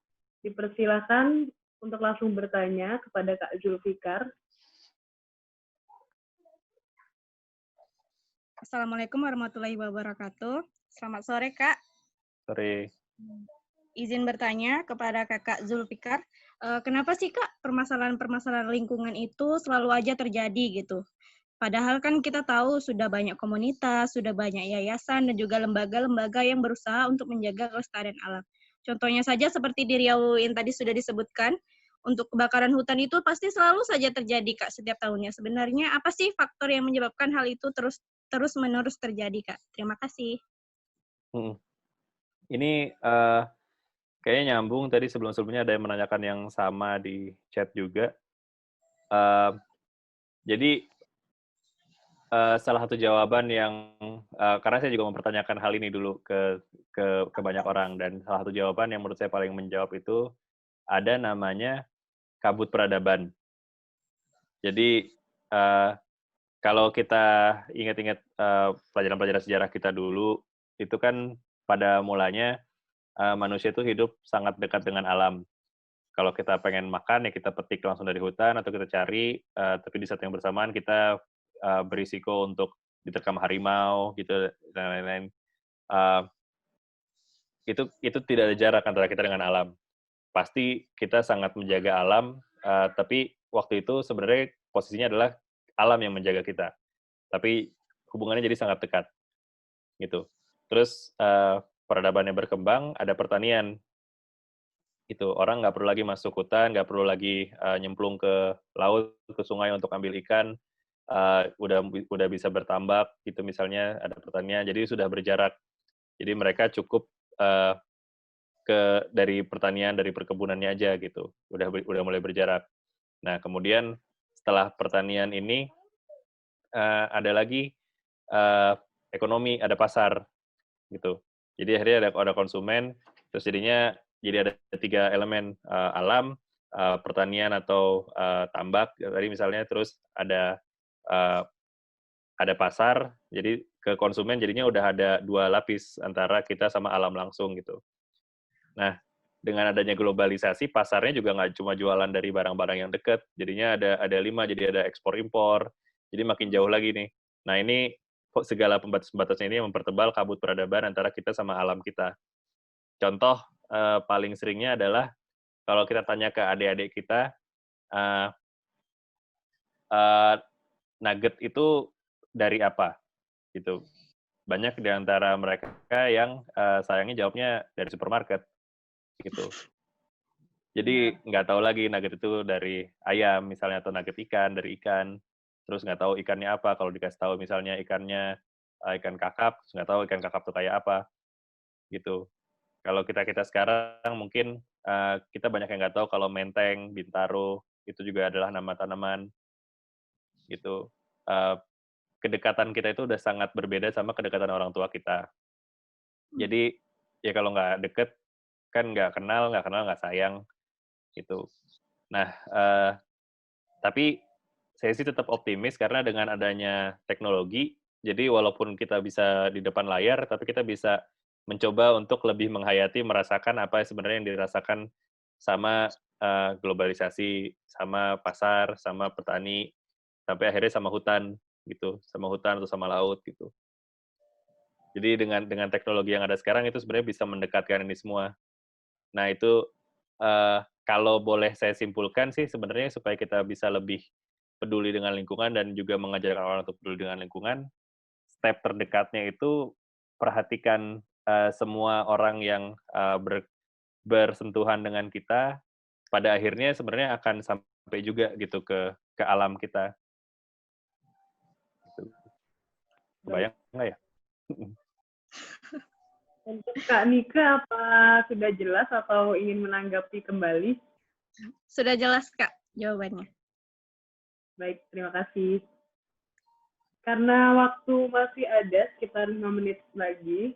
Dipersilakan untuk langsung bertanya kepada Kak Zulfikar. Assalamualaikum warahmatullahi wabarakatuh. Selamat sore, Kak. Sore. Izin bertanya kepada Kakak Zulfikar, kenapa sih Kak permasalahan-permasalahan lingkungan itu selalu aja terjadi gitu? Padahal kan kita tahu sudah banyak komunitas, sudah banyak yayasan, dan juga lembaga-lembaga yang berusaha untuk menjaga kelestarian alam. Contohnya saja seperti di Riau yang tadi sudah disebutkan, untuk kebakaran hutan itu pasti selalu saja terjadi Kak setiap tahunnya. Sebenarnya apa sih faktor yang menyebabkan hal itu terus terus-menerus terjadi, Kak? Terima kasih. Ini kayaknya nyambung tadi sebelum-sebelumnya ada yang menanyakan yang sama di chat juga. Jadi salah satu jawaban yang karena saya juga mempertanyakan hal ini dulu ke banyak orang, dan salah satu jawaban yang menurut saya paling menjawab itu ada namanya kabut peradaban. Jadi kalau kita ingat-ingat pelajaran-pelajaran sejarah kita dulu, itu kan pada mulanya manusia itu hidup sangat dekat dengan alam. Kalau kita pengen makan, ya kita petik langsung dari hutan, atau kita cari, tapi di saat yang bersamaan kita berisiko untuk diterkam harimau, gitu, dan lain-lain. Itu tidak ada jarak antara kita dengan alam. Pasti kita sangat menjaga alam, tapi waktu itu sebenarnya posisinya adalah alam yang menjaga kita. Tapi hubungannya jadi sangat dekat, gitu. Terus peradabannya berkembang, ada pertanian. Gitu, orang nggak perlu lagi masuk hutan, nggak perlu lagi nyemplung ke laut, ke sungai untuk ambil ikan, udah bisa bertambak, gitu misalnya, ada pertanian, jadi sudah berjarak. Jadi mereka cukup dari pertanian, dari perkebunannya aja gitu, udah mulai berjarak. Nah, kemudian setelah pertanian ini ada lagi ekonomi, ada pasar gitu. Jadi akhirnya ada konsumen, terus jadinya jadi ada 3 elemen, alam, pertanian atau tambak tadi misalnya, terus ada pasar. Jadi ke konsumen jadinya udah ada 2 lapis antara kita sama alam langsung gitu. Nah, dengan adanya globalisasi, pasarnya juga nggak cuma jualan dari barang-barang yang dekat, jadinya ada 5, jadi ada ekspor-impor, jadi makin jauh lagi nih. Nah, ini segala pembatas-pembatasnya ini mempertebal kabut peradaban antara kita sama alam kita. Contoh paling seringnya adalah kalau kita tanya ke adik-adik kita, nugget itu dari apa? Gitu. Banyak di antara mereka yang sayangnya jawabnya dari supermarket. Gitu. Jadi nggak tahu lagi nugget itu dari ayam misalnya, atau nugget ikan dari ikan, terus nggak tahu ikannya apa. Kalau dikasih tahu misalnya ikannya ikan kakap, terus nggak tahu ikan kakap itu kayak apa, gitu. Kalau kita sekarang mungkin kita banyak yang nggak tahu kalau menteng, bintaro itu juga adalah nama tanaman, gitu. Kedekatan kita itu udah sangat berbeda sama kedekatan orang tua kita. Jadi ya kalau nggak deket kan nggak kenal nggak sayang gitu. Nah, tapi saya sih tetap optimis karena dengan adanya teknologi, jadi walaupun kita bisa di depan layar, tapi kita bisa mencoba untuk lebih menghayati, merasakan apa sebenarnya yang dirasakan sama globalisasi, sama pasar, sama petani, sampai akhirnya sama hutan gitu, sama hutan atau sama laut gitu. Jadi dengan teknologi yang ada sekarang itu sebenarnya bisa mendekatkan ini semua. Nah, itu kalau boleh saya simpulkan sih sebenarnya supaya kita bisa lebih peduli dengan lingkungan dan juga mengajarkan orang untuk peduli dengan lingkungan, step terdekatnya itu perhatikan semua orang yang bersentuhan dengan kita, pada akhirnya sebenarnya akan sampai juga gitu ke alam kita. Kebayang nggak ya? Untuk Kak Nika, apa sudah jelas atau ingin menanggapi kembali? Sudah jelas, Kak, jawabannya. Baik, terima kasih. Karena waktu masih ada sekitar 5 menit lagi,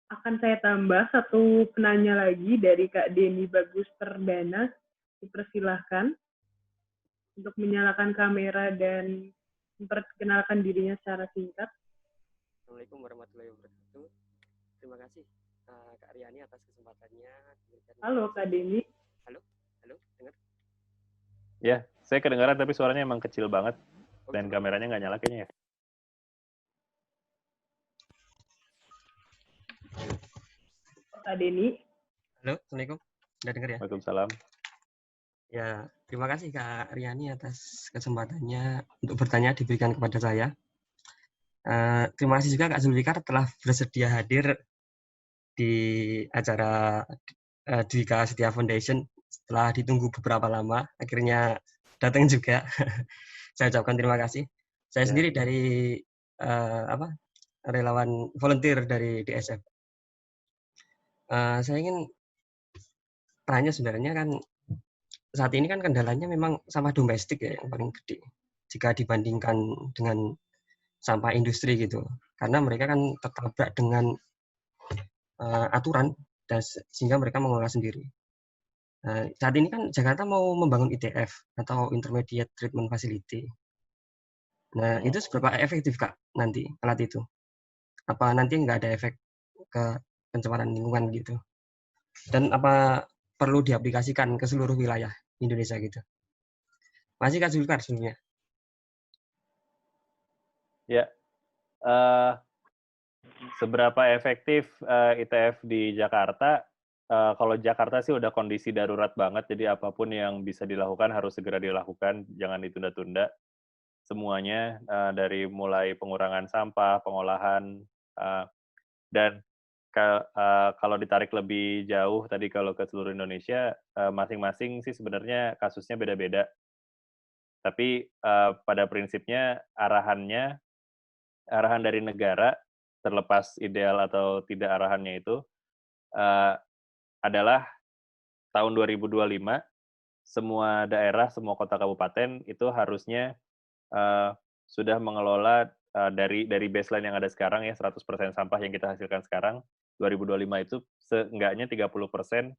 akan saya tambah satu penanya lagi dari Kak Denny Bagus Perdana. Dipersilahkan untuk menyalakan kamera dan memperkenalkan dirinya secara singkat. Assalamualaikum warahmatullahi wabarakatuh. Terima kasih Kak Riani atas kesempatannya. Halo Kak Denny. Halo, dengar? Ya, saya kedengaran tapi suaranya emang kecil banget dan kameranya nggak nyala kayaknya ya. Kak Denny. Halo, Assalamualaikum. Udah dengar ya? Waalaikumsalam. Ya, terima kasih Kak Riani atas kesempatannya untuk bertanya diberikan kepada saya. Terima kasih juga Kak Zulfikar telah bersedia hadir di acara Dwika Setia Foundation setelah ditunggu beberapa lama, akhirnya datang juga. Saya ucapkan terima kasih. Saya sendiri dari relawan volunteer dari DSF. Saya ingin tanya sebenarnya kan saat ini kan kendalanya memang sampah domestik ya yang paling gede jika dibandingkan dengan sampah industri gitu. Karena mereka kan tertabrak dengan aturan dan sehingga mereka mengelola sendiri. Saat ini kan Jakarta mau membangun ITF atau Intermediate Treatment Facility. Nah, itu seberapa efektif Kak nanti alat itu? Apa nanti nggak ada efek ke pencemaran lingkungan gitu? Dan apa perlu diaplikasikan ke seluruh wilayah Indonesia gitu? Masih Kak Zulfikar sebenarnya. Ya, seberapa efektif ITF di Jakarta? Kalau Jakarta sih udah kondisi darurat banget, jadi apapun yang bisa dilakukan harus segera dilakukan, jangan ditunda-tunda. Semuanya dari mulai pengurangan sampah, pengolahan, dan kalau ditarik lebih jauh tadi kalau ke seluruh Indonesia, masing-masing sih sebenarnya kasusnya beda-beda. Tapi pada prinsipnya arahan dari negara, terlepas ideal atau tidak arahannya itu, adalah tahun 2025, semua daerah, semua kota kabupaten itu harusnya sudah mengelola dari baseline yang ada sekarang ya, 100% sampah yang kita hasilkan sekarang, 2025 itu seenggaknya 30%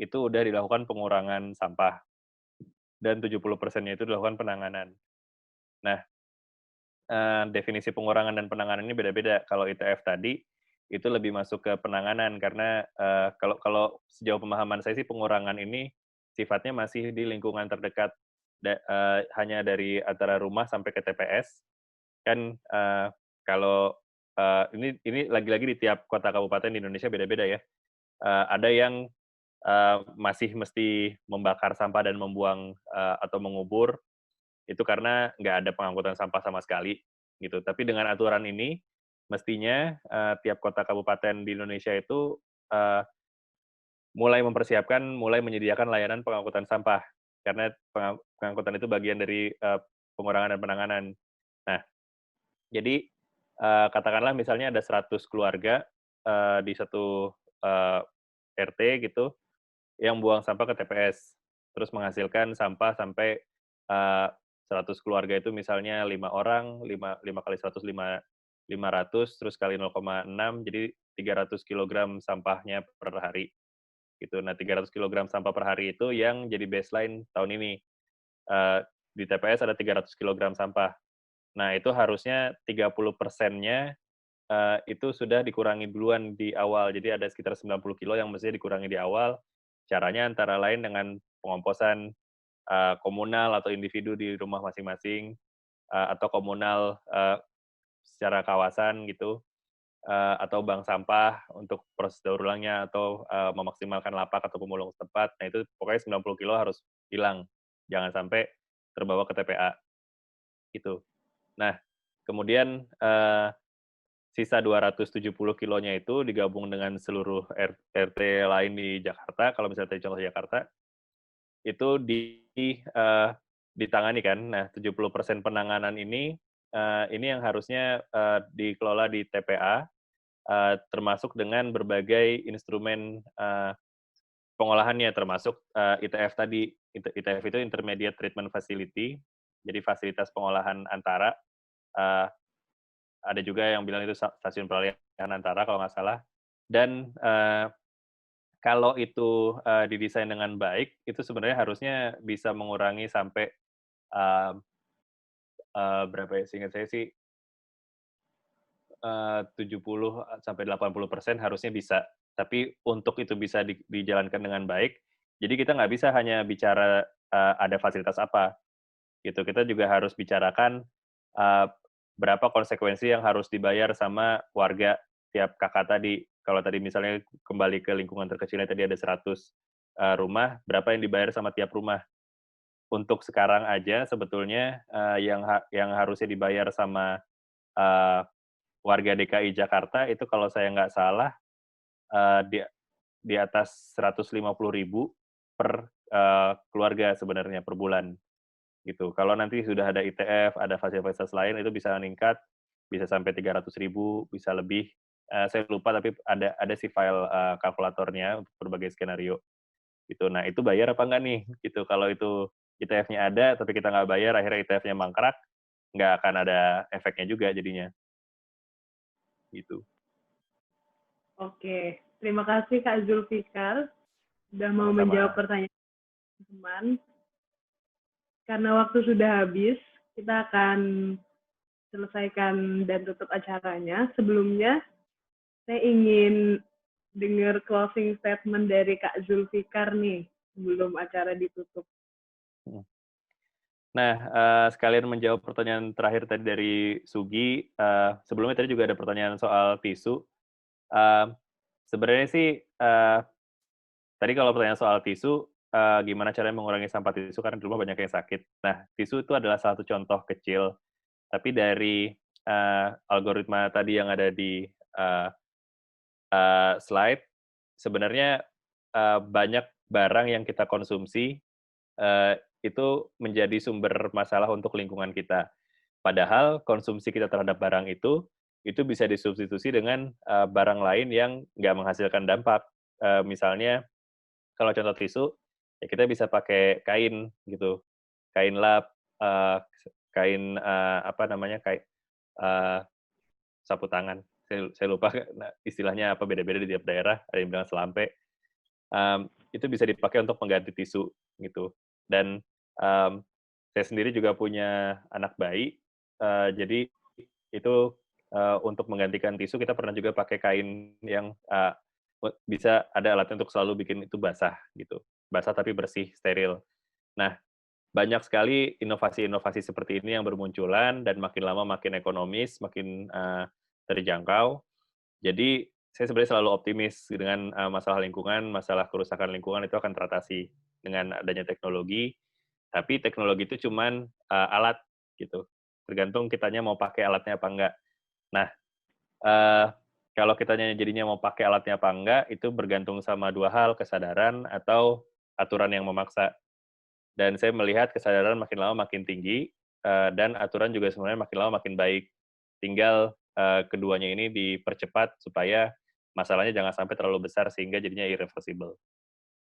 itu udah dilakukan pengurangan sampah. Dan 70%-nya itu dilakukan penanganan. Nah, definisi pengurangan dan penanganan ini beda-beda. Kalau ITF tadi, itu lebih masuk ke penanganan, karena kalau sejauh pemahaman saya sih pengurangan ini sifatnya masih di lingkungan terdekat, hanya dari antara rumah sampai ke TPS. Kan kalau ini lagi-lagi di tiap kota kabupaten di Indonesia beda-beda ya. Ada yang masih mesti membakar sampah dan membuang atau mengubur, itu karena nggak ada pengangkutan sampah sama sekali gitu. Tapi dengan aturan ini mestinya tiap kota kabupaten di Indonesia itu mulai menyediakan layanan pengangkutan sampah, karena pengangkutan itu bagian dari pengurangan dan penanganan. Nah, jadi katakanlah misalnya ada 100 keluarga di satu RT gitu, yang buang sampah ke TPS, terus menghasilkan sampah sampai 100 keluarga itu misalnya 5 orang, 5 kali 100, 500, terus kali 0,6, jadi 300 kg sampahnya per hari. Gitu. Nah, 300 kg sampah per hari itu yang jadi baseline tahun ini. Di TPS ada 300 kg sampah. Nah, itu harusnya 30%-nya itu sudah dikurangi duluan di awal. Jadi ada sekitar 90 kilo yang mestinya dikurangi di awal. Caranya antara lain dengan pengomposan komunal atau individu di rumah masing-masing, atau komunal secara kawasan gitu, atau bank sampah untuk proses daur ulangnya, atau memaksimalkan lapak atau pemulung setempat. Nah, itu pokoknya 90 kilo harus hilang. Jangan sampai terbawa ke TPA. Gitu. Nah, kemudian sisa 270 kilonya itu digabung dengan seluruh RT lain di Jakarta, kalau misalnya tadi contoh Jakarta, itu ditangani kan. Nah, 70% penanganan ini yang harusnya dikelola di TPA, termasuk dengan berbagai instrumen pengolahannya, termasuk ITF tadi. ITF itu Intermediate Treatment Facility, jadi fasilitas pengolahan antara. Ada juga yang bilang itu stasiun peralihan antara kalau nggak salah. Dan kalau itu didesain dengan baik, itu sebenarnya harusnya bisa mengurangi sampai berapa ya, seingat saya sih 70 sampai 80% harusnya bisa. Tapi untuk itu bisa dijalankan dengan baik, jadi kita nggak bisa hanya bicara ada fasilitas apa, gitu. Kita juga harus bicarakan berapa konsekuensi yang harus dibayar sama warga tiap kakak tadi. Kalau tadi misalnya kembali ke lingkungan terkecilnya tadi ada 100 rumah, berapa yang dibayar sama tiap rumah? Untuk sekarang aja sebetulnya yang harusnya dibayar sama warga DKI Jakarta itu kalau saya nggak salah di atas 150.000 per keluarga sebenarnya per bulan gitu. Kalau nanti sudah ada ITF, ada fasilitas lain itu bisa meningkat bisa sampai 300.000, bisa lebih. Saya lupa tapi ada sih file kalkulatornya untuk berbagai skenario. Gitu. Nah, itu bayar apa enggak nih? Gitu. Kalau itu ITF-nya ada, tapi kita nggak bayar, akhirnya ITF-nya mangkrak, nggak akan ada efeknya juga jadinya. Gitu. Oke, terima kasih Kak Zulfikar sudah mau Sama-sama. menjawab pertanyaan teman. Karena waktu sudah habis, kita akan selesaikan dan tutup acaranya. Sebelumnya, saya ingin dengar closing statement dari Kak Zulfikar nih, sebelum acara ditutup. Nah, sekalian menjawab pertanyaan terakhir tadi dari Sugi, sebelumnya tadi juga ada pertanyaan soal tisu. Sebenarnya sih, tadi kalau pertanyaan soal tisu, gimana caranya mengurangi sampah tisu karena di rumah banyak yang sakit. Nah, tisu itu adalah salah satu contoh kecil, tapi dari algoritma tadi yang ada di slide, sebenarnya banyak barang yang kita konsumsi itu menjadi sumber masalah untuk lingkungan kita. Padahal konsumsi kita terhadap barang itu bisa disubstitusi dengan barang lain yang nggak menghasilkan dampak. Misalnya, kalau contoh tisu, ya kita bisa pakai kain gitu, kain lap, kain apa namanya, kayak sapu tangan. Saya lupa istilahnya apa, beda-beda di tiap daerah. Ada yang bilang selampe. Itu bisa dipakai untuk mengganti tisu gitu. Dan saya sendiri juga punya anak bayi, jadi itu untuk menggantikan tisu kita pernah juga pakai kain yang bisa ada alatnya untuk selalu bikin itu basah gitu, basah tapi bersih, steril. Nah, banyak sekali inovasi-inovasi seperti ini yang bermunculan dan makin lama makin ekonomis, makin terjangkau. Jadi saya sebenarnya selalu optimis dengan masalah lingkungan, masalah kerusakan lingkungan itu akan teratasi dengan adanya teknologi. Tapi teknologi itu cuman alat gitu. Tergantung kitanya mau pakai alatnya apa enggak. Nah, kalau kitanya jadinya mau pakai alatnya apa enggak, itu bergantung sama dua hal, kesadaran atau aturan yang memaksa. Dan saya melihat kesadaran makin lama makin tinggi, dan aturan juga sebenarnya makin lama makin baik. Tinggal keduanya ini dipercepat supaya masalahnya jangan sampai terlalu besar sehingga jadinya irreversible.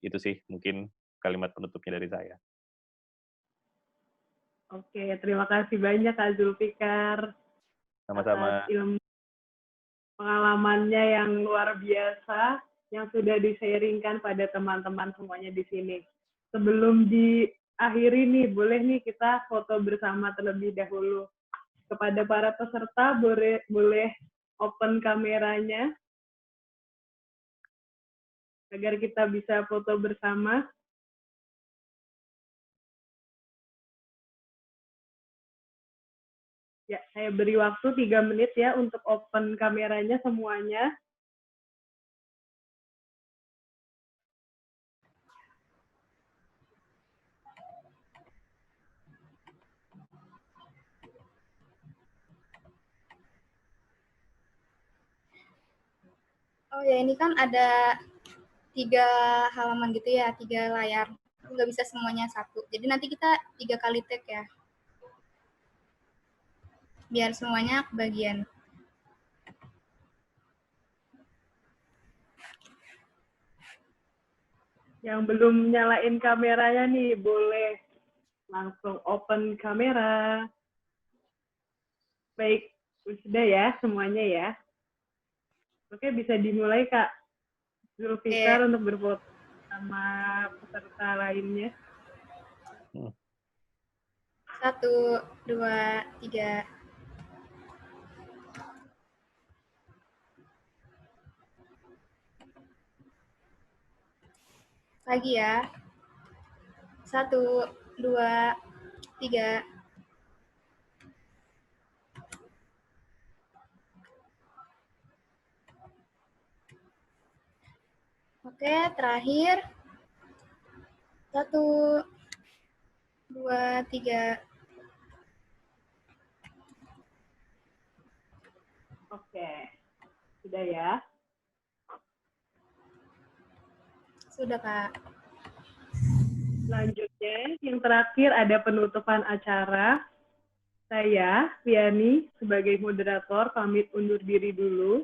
Itu sih mungkin kalimat penutupnya dari saya. Oke, terima kasih banyak Kak Zulfikar. Sama-sama. Atas ilmu pengalamannya yang luar biasa yang sudah di-sharingkan pada teman-teman semuanya di sini. Sebelum diakhiri nih, boleh nih kita foto bersama terlebih dahulu. Kepada para peserta, boleh open kameranya agar kita bisa foto bersama. Ya, saya beri waktu 3 menit ya untuk open kameranya semuanya. Oh ya, ini kan ada 3 halaman gitu ya, 3 layar. Nggak bisa semuanya satu. Jadi nanti kita 3 kali tag ya. Biar semuanya kebagian. Yang belum nyalain kameranya nih, boleh langsung open kamera. Baik, sudah ya semuanya ya. Oke, bisa dimulai Kak Zulfikar untuk berfoto sama peserta lainnya. 1, 2, 3. Lagi ya. 1, 2, 3. Oke, terakhir. 1, 2, 3. Oke, sudah ya. Sudah, Kak. Selanjutnya, yang terakhir ada penutupan acara. Saya, Riani, sebagai moderator pamit undur diri dulu.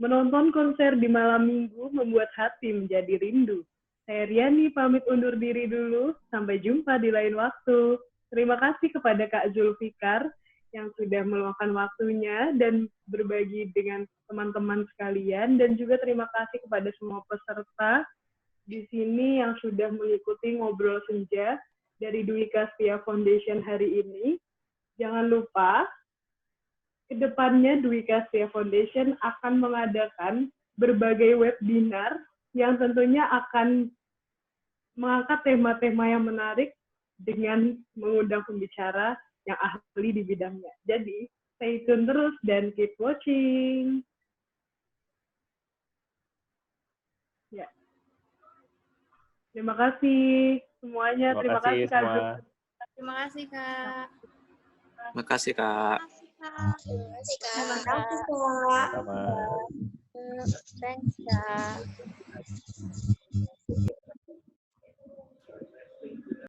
Menonton konser di malam minggu membuat hati menjadi rindu. Saya Riani pamit undur diri dulu. Sampai jumpa di lain waktu. Terima kasih kepada Kak Zulfikar yang sudah meluangkan waktunya dan berbagi dengan teman-teman sekalian. Dan juga terima kasih kepada semua peserta di sini yang sudah mengikuti ngobrol senja dari Dwi Kastia Foundation hari ini. Jangan lupa, ke depannya Dwi Kastia Foundation akan mengadakan berbagai webinar yang tentunya akan mengangkat tema-tema yang menarik dengan mengundang pembicara yang ahli di bidangnya. Jadi, stay tune terus dan keep watching. Ya. Terima kasih semuanya. Terima kasih Kak Zul. Terima kasih, Kak. Terima kasih, Kak. Terima kasih, Kak. Sama-sama. Thanks, Kak.